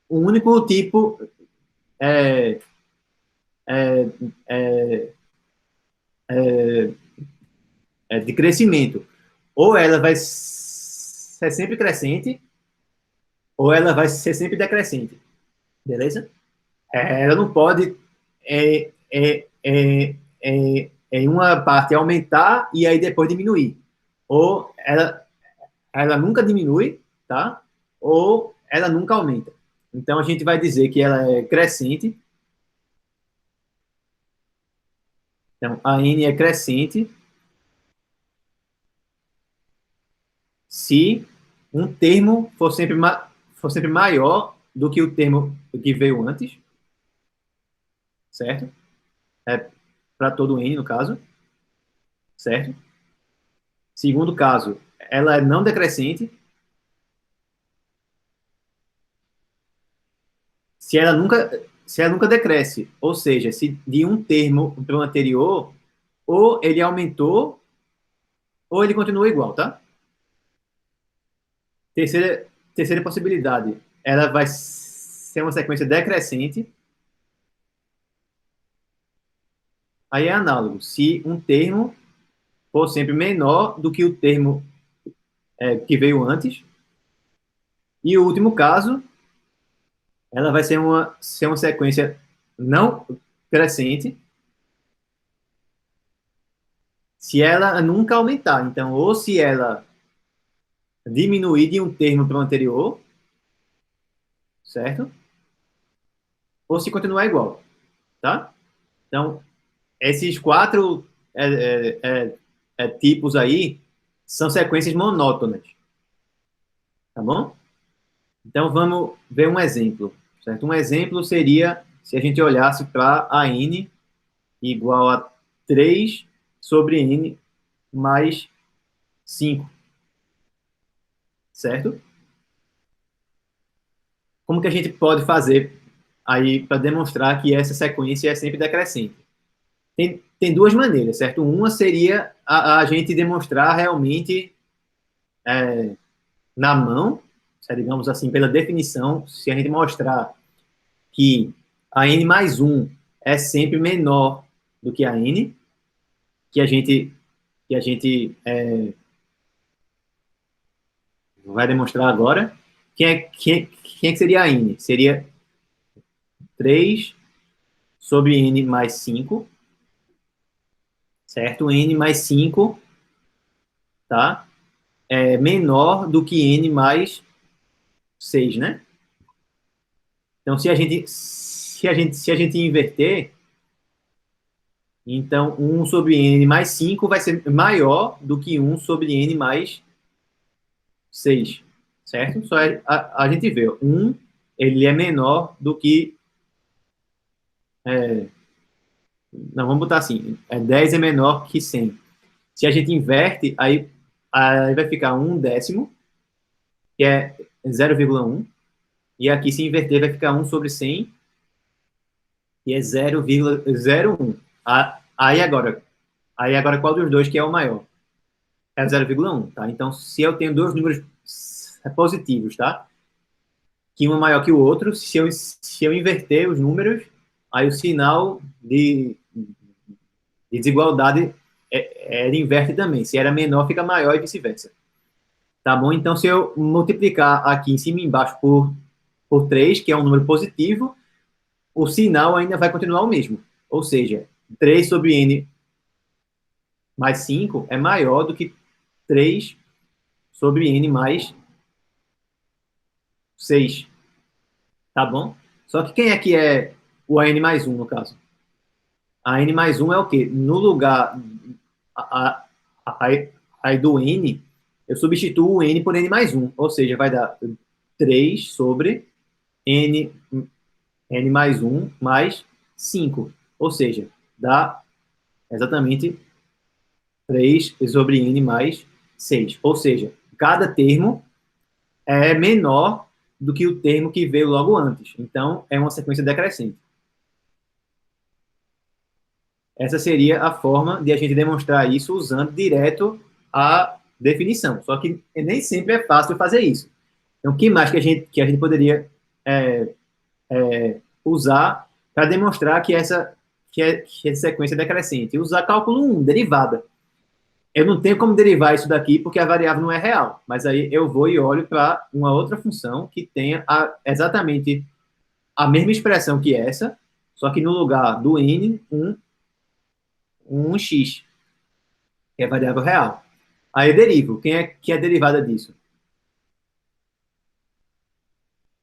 único tipo é, é, é, de crescimento. Ou ela vai ser sempre crescente, ou ela vai ser sempre decrescente. Beleza? Ela não pode em uma parte aumentar e aí depois diminuir. Ou ela nunca diminui, tá? Ou ela nunca aumenta. Então a gente vai dizer que ela é crescente. Então a n é crescente se um termo for sempre maior do que o termo que veio antes, certo? Para todo n, no caso, certo? Segundo caso, ela é não decrescente se ela nunca decresce, ou seja, se de um termo para o anterior, ou ele aumentou, ou ele continua igual, tá? Terceira possibilidade, ela vai ser uma sequência decrescente, aí é análogo. Se um termo for sempre menor do que o termo que veio antes, e o último caso, ela vai ser uma sequência não crescente, se ela nunca aumentar. Então, ou se ela diminuir de um termo para o anterior, certo? Ou se continuar igual, tá? Então, esses quatro tipos aí são sequências monótonas, tá bom? Então, vamos ver um exemplo, certo? Um exemplo seria se a gente olhasse para a n igual a 3 sobre n mais 5, certo? Como que a gente pode fazer aí para demonstrar que essa sequência é sempre decrescente? Tem duas maneiras, certo? Uma seria a gente demonstrar realmente na mão, digamos assim, pela definição, se a gente mostrar que a n mais 1 é sempre menor do que a n, que a gente vai demonstrar agora, quem é que seria a n? Seria 3 sobre n mais 5, certo? N mais 5, tá? É menor do que n mais 6, né? Então, se a gente inverter, então 1 sobre n mais 5 vai ser maior do que 1 sobre n mais 6, certo? Só a gente vê, 1 ele é menor do que... não, vamos botar assim, 10 é menor que 100. Se a gente inverte, aí vai ficar 1 décimo, que é 0,1, e aqui se inverter vai ficar 1 sobre 100, que é 0,01. Aí agora qual dos dois que é o maior? É 0,1, tá? Então, se eu tenho dois números positivos, tá? que um é maior que o outro. Se eu inverter os números, aí o sinal de desigualdade inverte também. Se era menor, fica maior e vice-versa. Tá bom? Então, se eu multiplicar aqui em cima e embaixo por 3, que é um número positivo, o sinal ainda vai continuar o mesmo. Ou seja, 3 sobre n mais 5 é maior do que 3 sobre n mais 6. Tá bom? Só que quem é que é o n mais 1, no caso? A n mais 1 é o quê? No lugar a, a, a do n, eu substituo o n por n mais 1. Ou seja, vai dar 3 sobre n mais 1 mais 5. Ou seja, dá exatamente 3 sobre n mais 6. Ou seja, cada termo é menor do que o termo que veio logo antes. Então, é uma sequência decrescente. Essa seria a forma de a gente demonstrar isso usando direto a definição. Só que nem sempre é fácil fazer isso. Então, o que mais que a gente poderia usar para demonstrar que essa sequência é decrescente? Usar cálculo 1, derivada. Eu não tenho como derivar isso daqui porque a variável não é real. Mas aí eu vou e olho para uma outra função que tenha exatamente a mesma expressão que essa, só que no lugar do n, um x, que é variável real. Aí eu derivo. Quem é que é a derivada disso?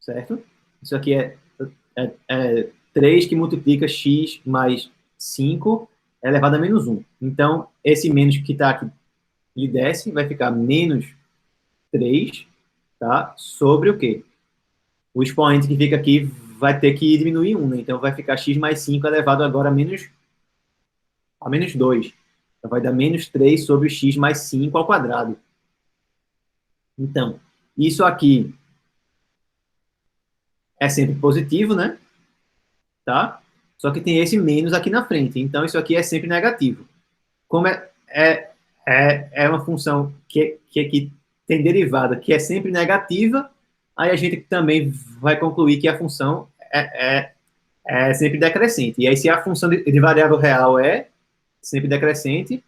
Certo? Isso aqui é 3 que multiplica x mais 5 elevado a menos 1. Então, esse menos que está aqui, ele desce, vai ficar menos 3, tá? Sobre o quê? O expoente que fica aqui vai ter que diminuir 1, né? Então, vai ficar x mais 5 elevado agora a menos 2. Então, vai dar menos 3 sobre x mais 5 ao quadrado. Então, isso aqui é sempre positivo, né? Tá? Só que tem esse menos aqui na frente. Então, isso aqui é sempre negativo. Como é uma função que tem derivada que é sempre negativa, aí a gente também vai concluir que a função é sempre decrescente. E aí, se a função de variável real é sempre decrescente,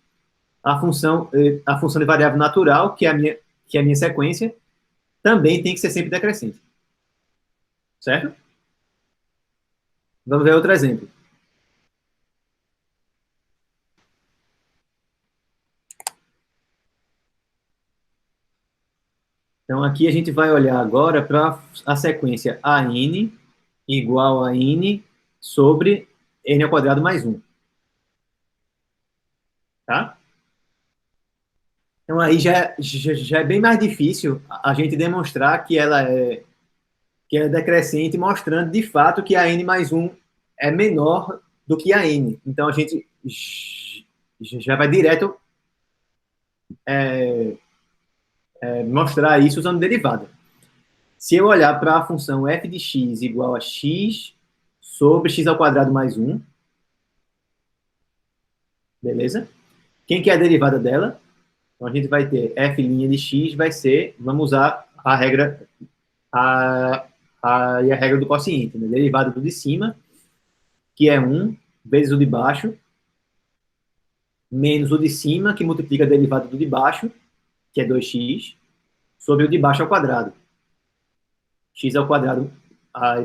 a função de variável natural, que é a minha sequência, também tem que ser sempre decrescente. Certo? Vamos ver outro exemplo. Então, aqui a gente vai olhar agora para a sequência AN igual a N sobre N ao quadrado mais 1. Tá? Então, aí já é bem mais difícil a gente demonstrar que ela é decrescente, mostrando de fato que a N mais 1 é menor do que a N. Então, a gente já vai direto mostrar isso usando derivada. Se eu olhar para a função f de x igual a x sobre x ao quadrado mais 1, beleza? Quem que é a derivada dela? Então, a gente vai ter f' de x vai ser, vamos usar a regra, a regra do quociente, né? Derivada do de cima, que é 1, vezes o de baixo, menos o de cima, que multiplica a derivada do de baixo, que é 2x, sobre o de baixo ao quadrado. X ao quadrado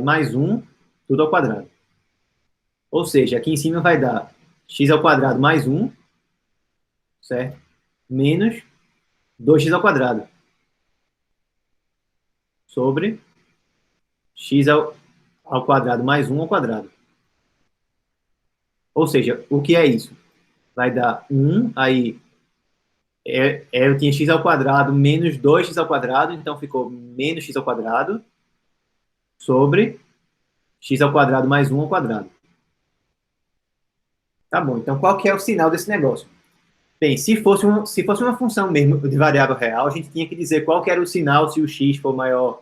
mais 1, tudo ao quadrado. Ou seja, aqui em cima vai dar x ao quadrado mais 1, certo? Menos 2x ao quadrado. Sobre x ao quadrado mais 1 ao quadrado. Ou seja, o que é isso? Vai dar 1, aí eu tinha x ao quadrado menos 2x ao quadrado, então ficou menos x ao quadrado sobre x ao quadrado mais 1 ao quadrado. Tá bom, então qual que é o sinal desse negócio? Bem, se fosse uma função mesmo de variável real, a gente tinha que dizer qual que era o sinal se o x for maior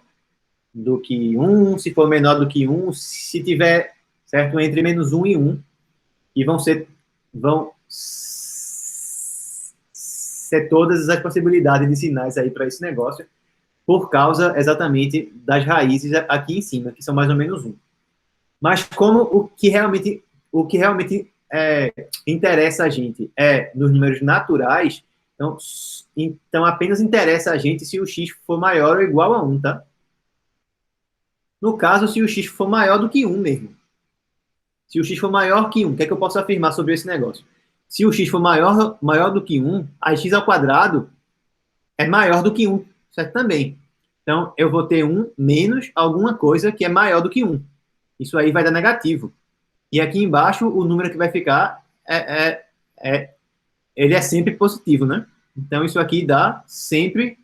do que 1, se for menor do que 1, se tiver, certo, entre menos 1 e 1, e vão ser todas as possibilidades de sinais aí para esse negócio, por causa exatamente das raízes aqui em cima, que são mais ou menos 1. Mas como o que realmente interessa a gente é nos números naturais, então apenas interessa a gente se o x for maior ou igual a 1, tá? No caso, se o x for maior do que 1 mesmo. Se o x for maior que 1, o que é que eu posso afirmar sobre esse negócio? Se o x for maior do que 1, a x ao quadrado é maior do que 1, certo? Também. Então, eu vou ter 1 menos alguma coisa que é maior do que 1. Isso aí vai dar negativo. E aqui embaixo, o número que vai ficar, ele é sempre positivo, né? Então, isso aqui dá sempre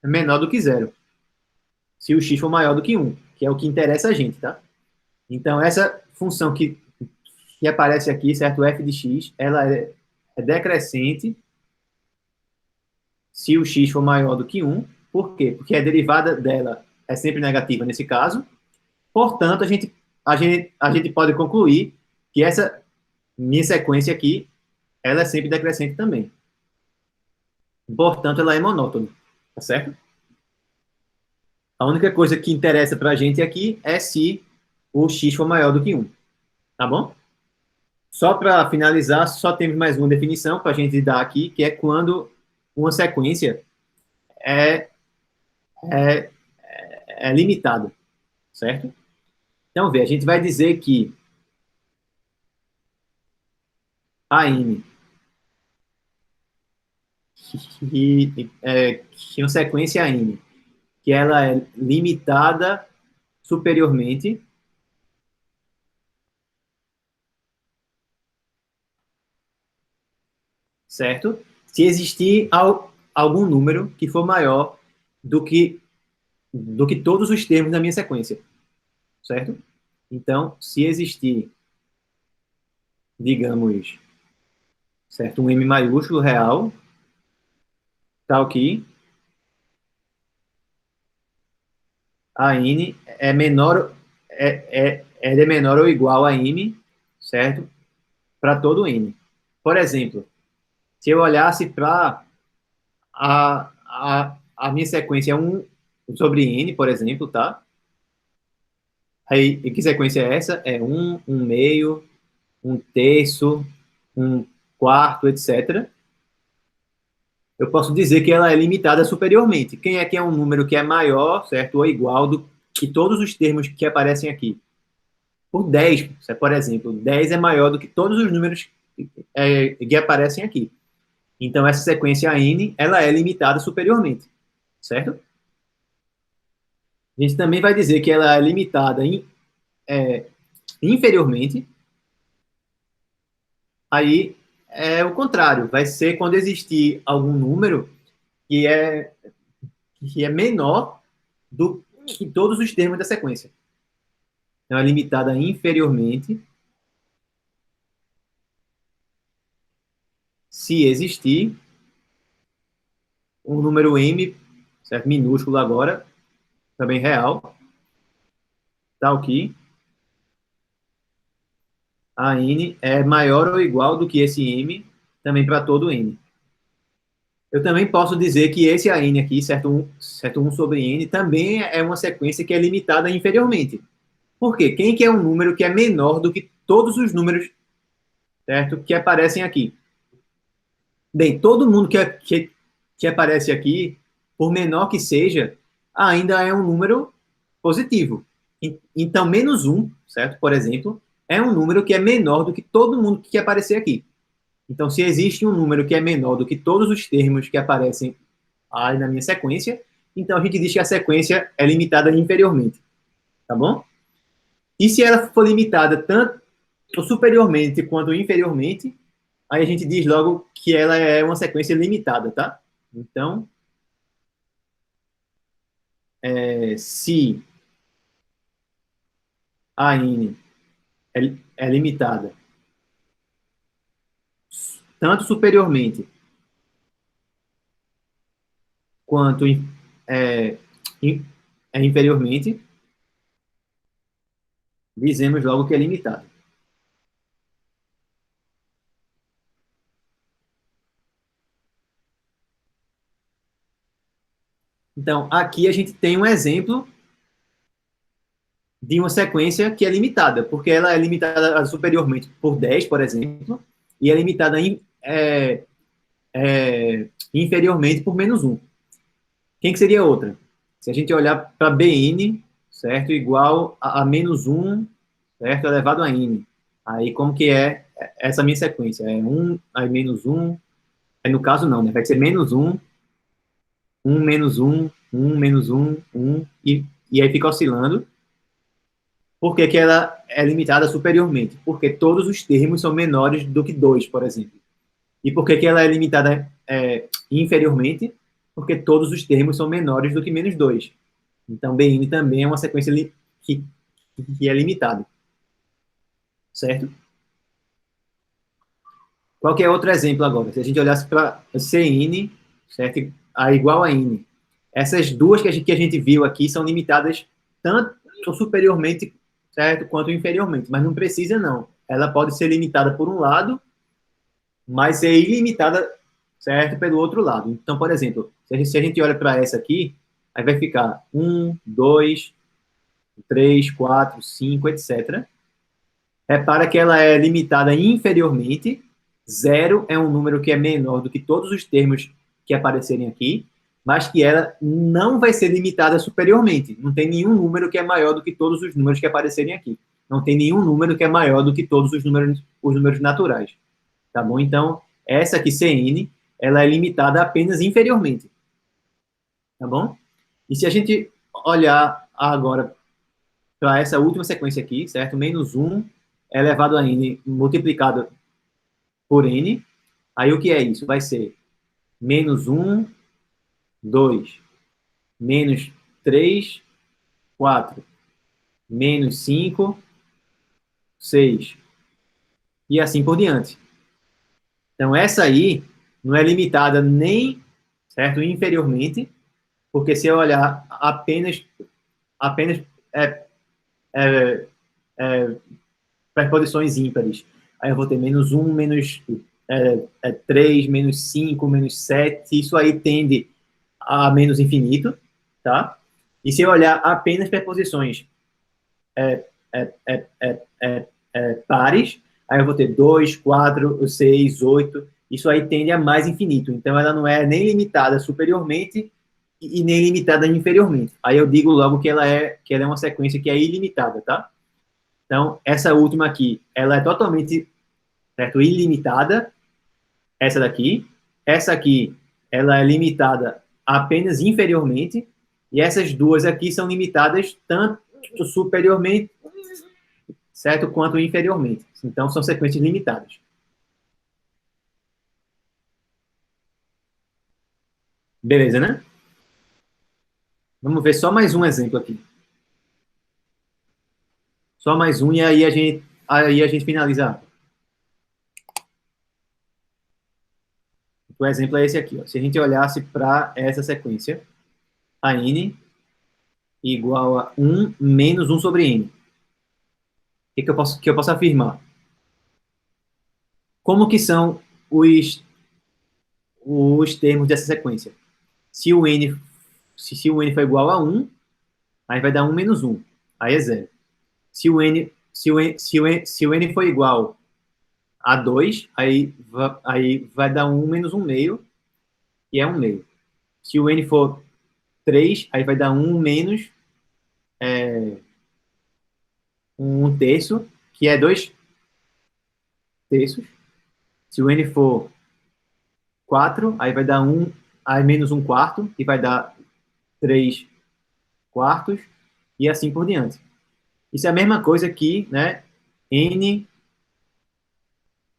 menor do que zero. Se o x for maior do que 1, que é o que interessa a gente, tá? Então, essa função que aparece aqui, certo? F de x, ela é decrescente se o x for maior do que 1. Por quê? Porque a derivada dela é sempre negativa nesse caso. Portanto, a gente pode concluir que essa minha sequência aqui, ela é sempre decrescente também. Portanto, ela é monótona, tá certo? A única coisa que interessa para a gente aqui é se o x for maior do que 1, tá bom? Só para finalizar, só temos mais uma definição para a gente dar aqui, que é quando uma sequência é, é, é limitada, certo? Então, vê, a gente vai dizer que a n, que uma sequência n, que ela é limitada superiormente, certo? Se existir algum número que for maior do que, do que todos os termos da minha sequência, certo? Então, se existir, digamos, certo, um M maiúsculo real, tal que a N é menor, é menor ou igual a N, certo? Para todo N. Por exemplo, se eu olhasse para a minha sequência 1 sobre N, por exemplo, tá? Aí, e que sequência é essa? É 1, 1 meio, 1 terço, 1 quarto, etc. Eu posso dizer que ela é limitada superiormente. Quem é que é um número que é maior, certo? Ou igual do que todos os termos que aparecem aqui? Por 10, por exemplo. 10 é maior do que todos os números que aparecem aqui. Então, essa sequência n, ela é limitada superiormente, certo? A gente também vai dizer que ela é limitada inferiormente. Aí é o contrário. Vai ser quando existir algum número que que é menor do que todos os termos da sequência. Então, é limitada inferiormente se existir um número m, certo? Minúsculo agora, também real, tal que a n é maior ou igual do que esse m, também para todo n. Eu também posso dizer que esse n aqui, certo 1 sobre n, também é uma sequência que é limitada inferiormente. Por quê? Quem que é um número que é menor do que todos os números, certo, que aparecem aqui? Bem, todo mundo que aparece aqui, por menor que seja, ainda é um número positivo. Então, menos um, certo? Por exemplo, é um número que é menor do que todo mundo que aparecer aqui. Então, se existe um número que é menor do que todos os termos que aparecem aí na minha sequência, então a gente diz que a sequência é limitada inferiormente, tá bom? E se ela for limitada tanto superiormente quanto inferiormente, aí a gente diz logo que ela é uma sequência limitada, tá? Então, se a n é limitada tanto superiormente quanto é, inferiormente, dizemos logo que é limitada. Então, aqui a gente tem um exemplo de uma sequência que é limitada, porque ela é limitada superiormente por 10, por exemplo, e é limitada inferiormente por -1. Quem que seria outra? Se a gente olhar para Bn, certo, igual a -1, certo, elevado a n. Aí, como que é essa minha sequência? É 1, aí -1, aí no caso não, né? Vai ser -1, 1, -1, 1, -1, 1, e aí fica oscilando. Por que que ela é limitada superiormente? Porque todos os termos são menores do que 2, por exemplo. E por que que ela é limitada inferiormente? Porque todos os termos são menores do que -2. Então, Bn também é uma sequência que é limitada, certo? Qualquer outro exemplo agora, se a gente olhasse para Cn, certo? A igual a n. Essas duas que a gente viu aqui são limitadas tanto superiormente, certo, quanto inferiormente, mas não precisa não. Ela pode ser limitada por um lado, mas ser ilimitada, certo, pelo outro lado. Então, por exemplo, se a gente olha para essa aqui, aí vai ficar 1, 2, 3, 4, 5, etc. Repara que ela é limitada inferiormente. Zero é um número que é menor do que todos os termos que aparecerem aqui, mas que ela não vai ser limitada superiormente. Não tem nenhum número que é maior do que todos os números que aparecerem aqui. Não tem nenhum número que é maior do que todos os números naturais. Tá bom? Então, essa aqui, Cn, ela é limitada apenas inferiormente. Tá bom? E se a gente olhar agora para essa última sequência aqui, certo? -1 elevado a n multiplicado por n. Aí o que é isso? Vai ser -1, 2, -3, 4, -5, 6. E assim por diante. Então, essa aí não é limitada nem, certo, inferiormente, porque se eu olhar apenas é, é, é, preposições ímpares, aí eu vou ter -1, -3, -5, -7, isso aí tende a menos infinito, tá? E se eu olhar apenas preposições é, é, é, pares, aí eu vou ter 2, 4, 6, 8, isso aí tende a mais infinito. Então, ela não é nem limitada superiormente e nem limitada inferiormente. Aí eu digo logo que ela é uma sequência que é ilimitada, tá? Então, essa última aqui, ela é totalmente, certo, ilimitada, essa daqui. Essa aqui, ela é limitada apenas inferiormente, e essas duas aqui são limitadas tanto superiormente, certo, quanto inferiormente. Então, são sequências limitadas. Beleza, né? Vamos ver só mais um exemplo aqui. Só mais um, e aí a gente finaliza. O exemplo é esse aqui. Ó. Se a gente olhasse para essa sequência, a n igual a 1 menos 1 sobre n. O que eu posso afirmar? Como que são os termos dessa sequência? Se o n, se o n for igual a 1, aí vai dar 1 menos 1. Aí é zero. Se o n for igual a 2, aí vai dar 1 menos 1 meio, que é 1 meio. Se o n for 3, aí vai dar 1 menos 1 terço, que é 2 terços. Se o n for 4, aí vai dar 1, aí menos 1 quarto, que vai dar 3 quartos, e assim por diante. Isso é a mesma coisa que, né, n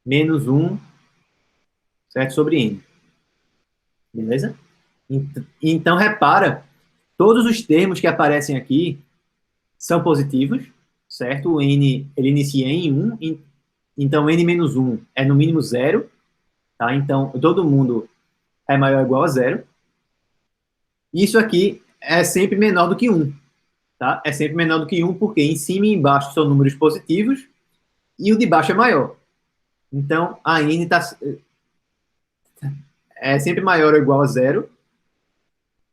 menos 1, certo, sobre n. Beleza? Então, repara, todos os termos que aparecem aqui são positivos, certo? O n, ele inicia em 1, então n menos 1 é no mínimo zero, tá? Então, todo mundo é maior ou igual a zero. Isso aqui é sempre menor do que 1, tá? É sempre menor do que 1 porque em cima e embaixo são números positivos e o de baixo é maior. Então, a n é sempre maior ou igual a zero,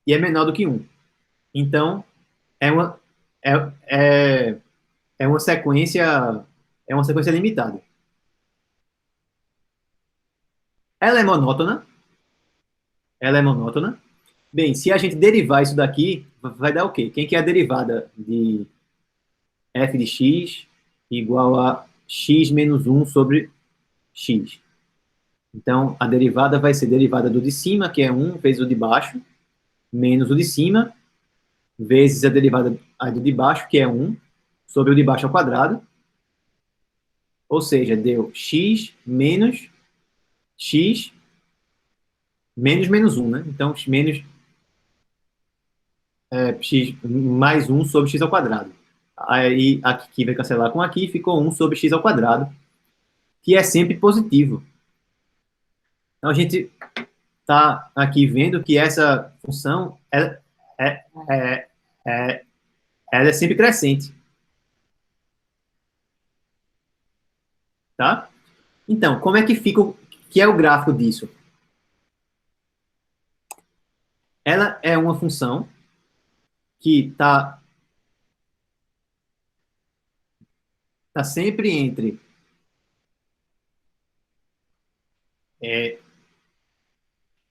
e é menor do que 1. Então, é uma, é, é, é uma sequência, é uma sequência limitada. Ela é monótona? Ela é monótona? Bem, se a gente derivar isso daqui, vai dar o quê? Quem que é a derivada de f de x igual a x menos 1 sobre x? Então, a derivada vai ser derivada do de cima, que é 1, vezes o de baixo, menos o de cima, vezes a derivada do de baixo, que é 1, sobre o de baixo ao quadrado. Ou seja, deu x menos 1, né? Então, menos x mais 1 sobre x ao quadrado. Aí, aqui vai cancelar com aqui, ficou 1 sobre x ao quadrado, que é sempre positivo. Então, a gente está aqui vendo que essa função é, é, é, ela é sempre crescente, tá? Então, como é que fica, que é o gráfico disso? Ela é uma função que tá sempre entre é,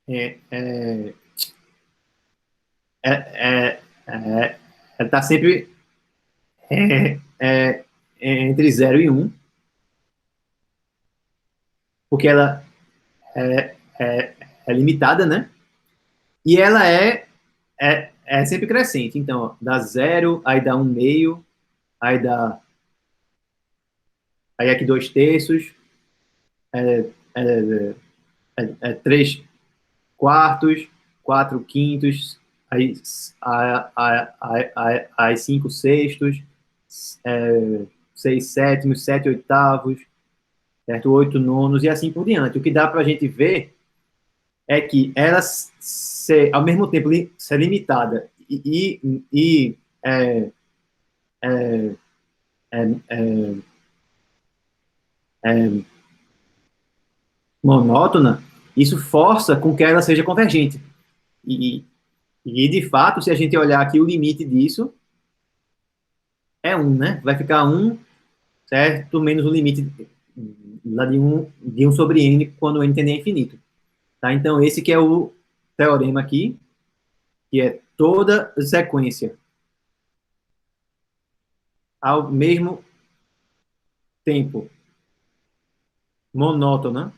é, é, é, ela está sempre é, é, entre 0 e 1, porque ela é limitada, né? E ela é sempre crescente. Então, dá 0, aí dá 1/2, aí dá aí aqui 2/3, é, 3/4, 4/5, aí 5/6, 6/7, 7/8, certo? 8/9 e assim por diante. O que dá para a gente ver é que ela ser, ao mesmo tempo, ser limitada e é, é, é, é, monótona, isso força com que ela seja convergente. E, de fato, se a gente olhar aqui, o limite disso é 1, né? Vai ficar 1, certo? Menos o limite lá de 1 sobre n, quando n tende a infinito. Tá? Então, esse que é o teorema aqui, que é toda sequência ao mesmo tempo monótona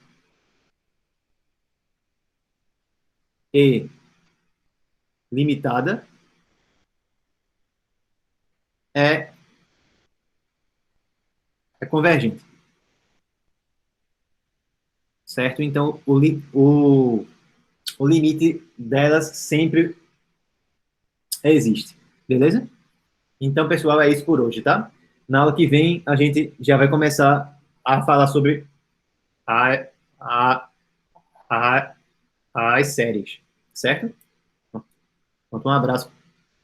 e limitada é, é convergente, certo? Então, o limite delas sempre existe, beleza? Então, pessoal, é isso por hoje, tá? Na aula que vem, a gente já vai começar a falar sobre a, a, a, as séries, certo? Então, um abraço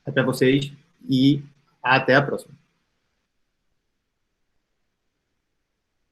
para vocês e até a próxima.